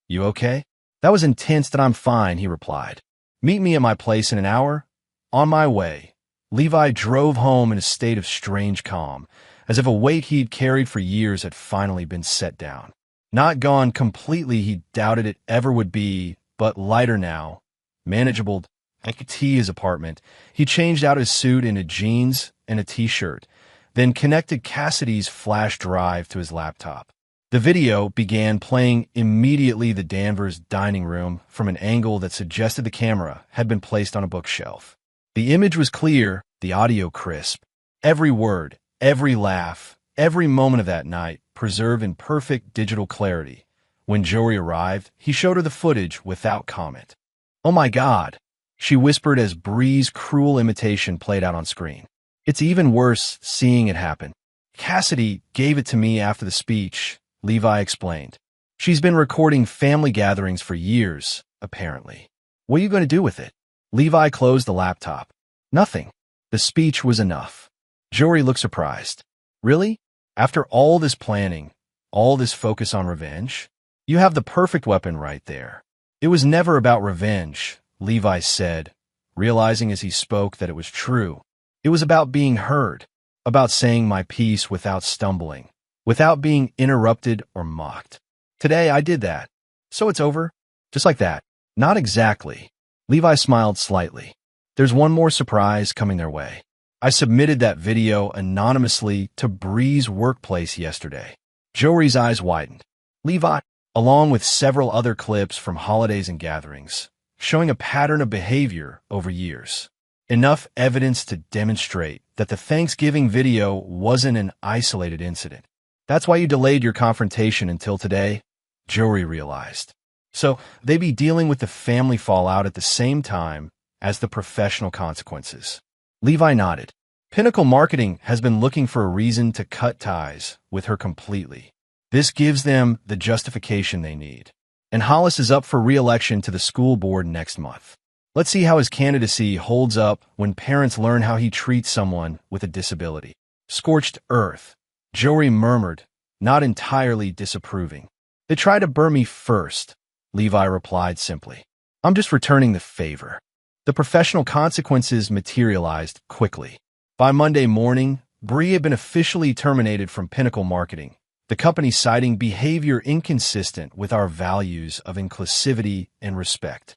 You okay? That was intense. That I'm fine, he replied. Meet me at my place in an hour. On my way. Levi drove home in a state of strange calm, as if a weight he'd carried for years had finally been set down. Not gone completely, he doubted it ever would be, but lighter now, manageable. At his apartment, he changed out his suit into jeans and a t-shirt, then connected Cassidy's flash drive to his laptop. The video began playing immediately. The Danvers dining room from an angle that suggested the camera had been placed on a bookshelf. The image was clear, the audio crisp. Every word, every laugh, every moment of that night preserved in perfect digital clarity. When Jory arrived, he showed her the footage without comment. "Oh my God," she whispered as Bree's cruel imitation played out on screen. "It's even worse seeing it happen. Cassidy gave it to me after the speech," Levi explained. "She's been recording family gatherings for years, apparently. What are you going to do with it?" Levi closed the laptop. "Nothing. The speech was enough." Jory looked surprised. "Really? After all this planning, all this focus on revenge? You have the perfect weapon right there." "It was never about revenge," Levi said, realizing as he spoke that it was true. "It was about being heard, about saying my piece without stumbling, without being interrupted or mocked. Today I did that. So it's over? Just like that?" "Not exactly." Levi smiled slightly. "There's one more surprise coming their way. I submitted that video anonymously to Bree's workplace yesterday." Jory's eyes widened. "Levi," along with several other clips from holidays and gatherings, showing a pattern of behavior over years. Enough evidence to demonstrate that the Thanksgiving video wasn't an isolated incident. "That's why you delayed your confrontation until today," Jory realized. "So they be dealing with the family fallout at the same time as the professional consequences." Levi nodded. Pinnacle Marketing has been looking for a reason to cut ties with her completely. This gives them the justification they need. And Hollis is up for re-election to the school board next month. Let's see how his candidacy holds up when parents learn how he treats someone with a disability. "Scorched earth," Jory murmured, not entirely disapproving. "They tried to burn me first," Levi replied simply. "I'm just returning the favor." The professional consequences materialized quickly. By Monday morning, Bree had been officially terminated from Pinnacle Marketing, the company citing behavior inconsistent with our values of inclusivity and respect.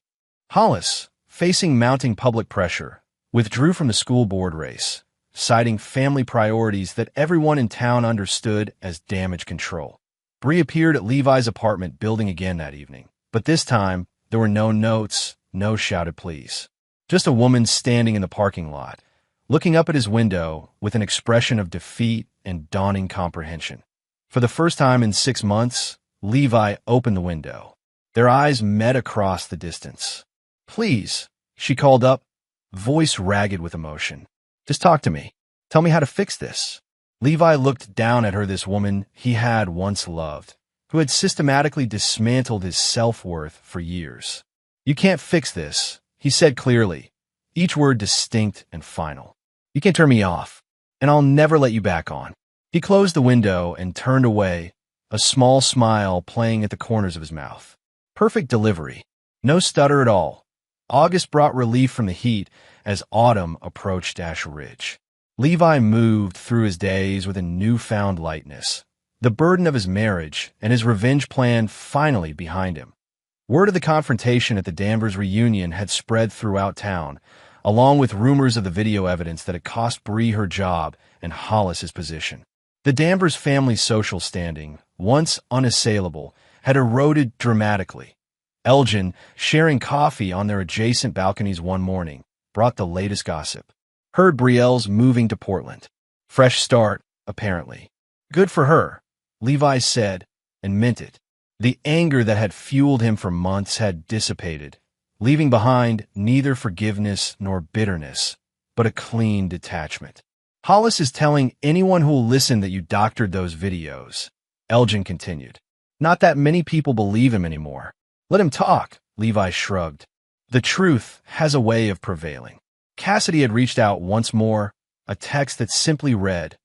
Hollis, facing mounting public pressure, withdrew from the school board race, citing family priorities that everyone in town understood as damage control. Bree appeared at Levi's apartment building again that evening, but this time there were no notes, no shouted pleas. Just a woman standing in the parking lot, looking up at his window with an expression of defeat and dawning comprehension. For the first time in 6 months, Levi opened the window. Their eyes met across the distance. "Please," she called up, voice ragged with emotion. "Just talk to me. Tell me how to fix this." Levi looked down at her, this woman he had once loved, who had systematically dismantled his self-worth for years. "You can't fix this," he said clearly, each word distinct and final. "You can't turn me off, and I'll never let you back on." He closed the window and turned away, a small smile playing at the corners of his mouth. Perfect delivery. No stutter at all. August brought relief from the heat as autumn approached Ash Ridge. Levi moved through his days with a newfound lightness, the burden of his marriage and his revenge plan finally behind him. Word of the confrontation at the Danvers reunion had spread throughout town, along with rumors of the video evidence that had cost Bree her job and Hollis his position. The Danvers family's social standing, once unassailable, had eroded dramatically. Elgin, sharing coffee on their adjacent balconies one morning, brought the latest gossip. Heard Brielle's moving to Portland. Fresh start, apparently. "Good for her," Levi said, and meant it. The anger that had fueled him for months had dissipated, leaving behind neither forgiveness nor bitterness, but a clean detachment. "Hollis is telling anyone who will listen that you doctored those videos," Elgin continued. "Not that many people believe him anymore." "Let him talk," Levi shrugged. "The truth has a way of prevailing." Cassidy had reached out once more, a text that simply read,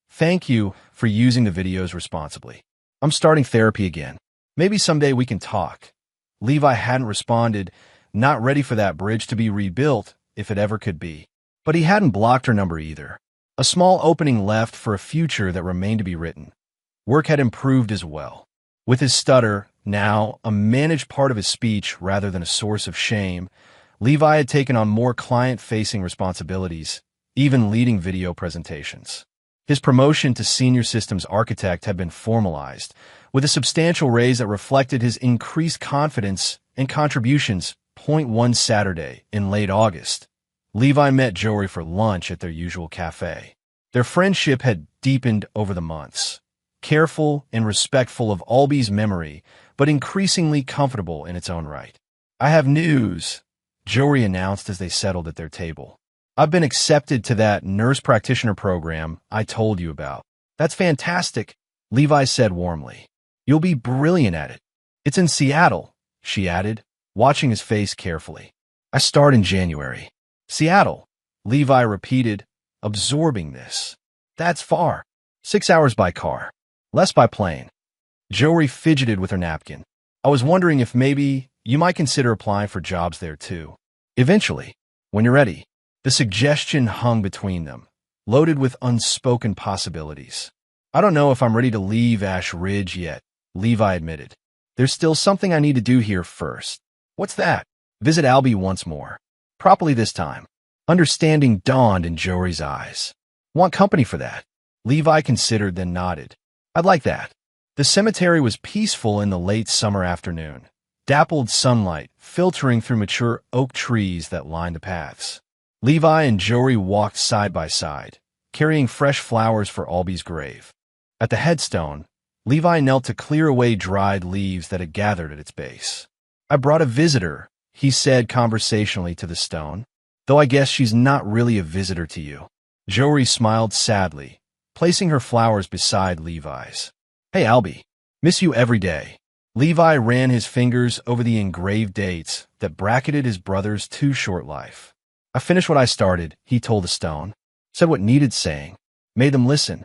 "Thank you for using the videos responsibly. I'm starting therapy again. Maybe someday we can talk." Levi hadn't responded, not ready for that bridge to be rebuilt, if it ever could be. But he hadn't blocked her number either. A small opening left for a future that remained to be written. Work had improved as well. With his stutter, now a managed part of his speech rather than a source of shame, Levi had taken on more client-facing responsibilities, even leading video presentations. His promotion to senior systems architect had been formalized, with a substantial raise that reflected his increased confidence and contributions. One Saturday, in late August, Levi met Jory for lunch at their usual cafe. Their friendship had deepened over the months, careful and respectful of Alby's memory, but increasingly comfortable in its own right. "I have news," Jory announced as they settled at their table. "I've been accepted to that nurse practitioner program I told you about." "That's fantastic," Levi said warmly. "You'll be brilliant at it." "It's in Seattle," she added, watching his face carefully. "I start in January." "Seattle," Levi repeated, absorbing this. "That's far." 6 hours by car. Less by plane. Jory fidgeted with her napkin. "I was wondering if maybe you might consider applying for jobs there too. Eventually, when you're ready." The suggestion hung between them, loaded with unspoken possibilities. "I don't know if I'm ready to leave Ash Ridge yet," Levi admitted. "There's still something I need to do here first." "What's that?" "Visit Albie once more. Properly this time." Understanding dawned in Jory's eyes. "Want company for that?" Levi considered, then nodded. "I'd like that." The cemetery was peaceful in the late summer afternoon, dappled sunlight filtering through mature oak trees that lined the paths. Levi and Jory walked side by side, carrying fresh flowers for Alby's grave. At the headstone, Levi knelt to clear away dried leaves that had gathered at its base. "I brought a visitor," he said conversationally to the stone, "though I guess she's not really a visitor to you." Jory smiled sadly, placing her flowers beside Levi's. "Hey, Albie. Miss you every day." Levi ran his fingers over the engraved dates that bracketed his brother's too short life. "I finished what I started," he told the stone, said what needed saying, made them listen.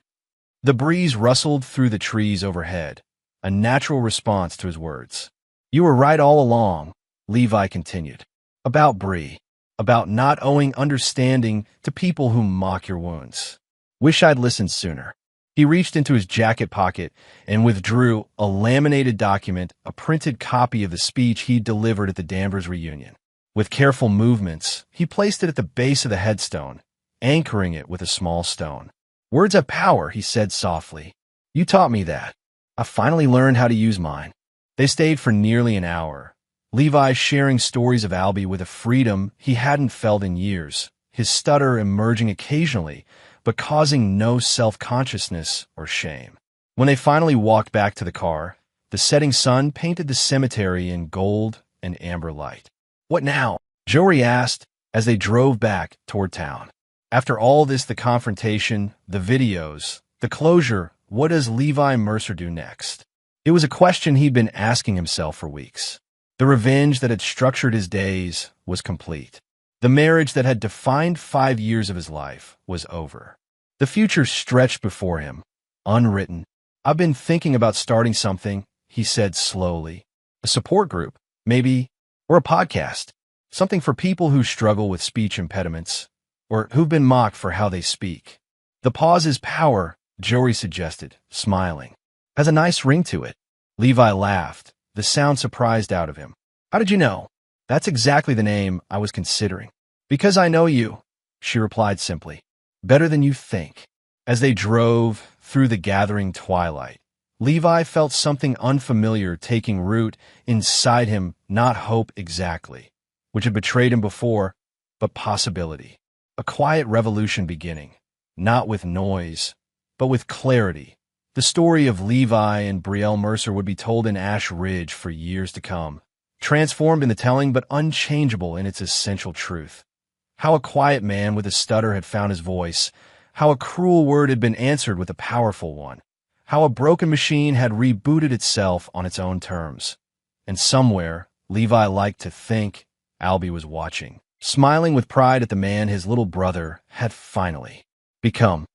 The breeze rustled through the trees overhead, a natural response to his words. "You were right all along," Levi continued. "About Bree. About not owing understanding to people who mock your wounds. Wish I'd listened sooner." He reached into his jacket pocket and withdrew a laminated document, a printed copy of the speech he'd delivered at the Danvers reunion. With careful movements, he placed it at the base of the headstone, anchoring it with a small stone. "Words have power," he said softly. "You taught me that. I finally learned how to use mine." They stayed for nearly an hour, Levi sharing stories of Albie with a freedom he hadn't felt in years, his stutter emerging occasionally, but causing no self-consciousness or shame. When they finally walked back to the car, the setting sun painted the cemetery in gold and amber light. "What now?" Jory asked as they drove back toward town. After all this, the confrontation, the videos, the closure, what does Levi Mercer do next? It was a question he'd been asking himself for weeks. The revenge that had structured his days was complete. The marriage that had defined 5 years of his life was over. The future stretched before him, unwritten. "I've been thinking about starting something," he said slowly. "A support group, maybe, or a podcast. Something for people who struggle with speech impediments, or who've been mocked for how they speak." "The pause is power," Jory suggested, smiling. "Has a nice ring to it." Levi laughed, the sound surprised out of him. "How did you know?" "That's exactly the name I was considering." "Because I know you," she replied simply. "Better than you think." As they drove through the gathering twilight, Levi felt something unfamiliar taking root inside him, not hope exactly, which had betrayed him before, but possibility. A quiet revolution beginning, not with noise, but with clarity. The story of Levi and Brielle Mercer would be told in Ash Ridge for years to come, transformed in the telling but unchangeable in its essential truth. How a quiet man with a stutter had found his voice, how a cruel word had been answered with a powerful one, how a broken machine had rebooted itself on its own terms. And somewhere, Levi liked to think, Albie was watching, smiling with pride at the man his little brother had finally become.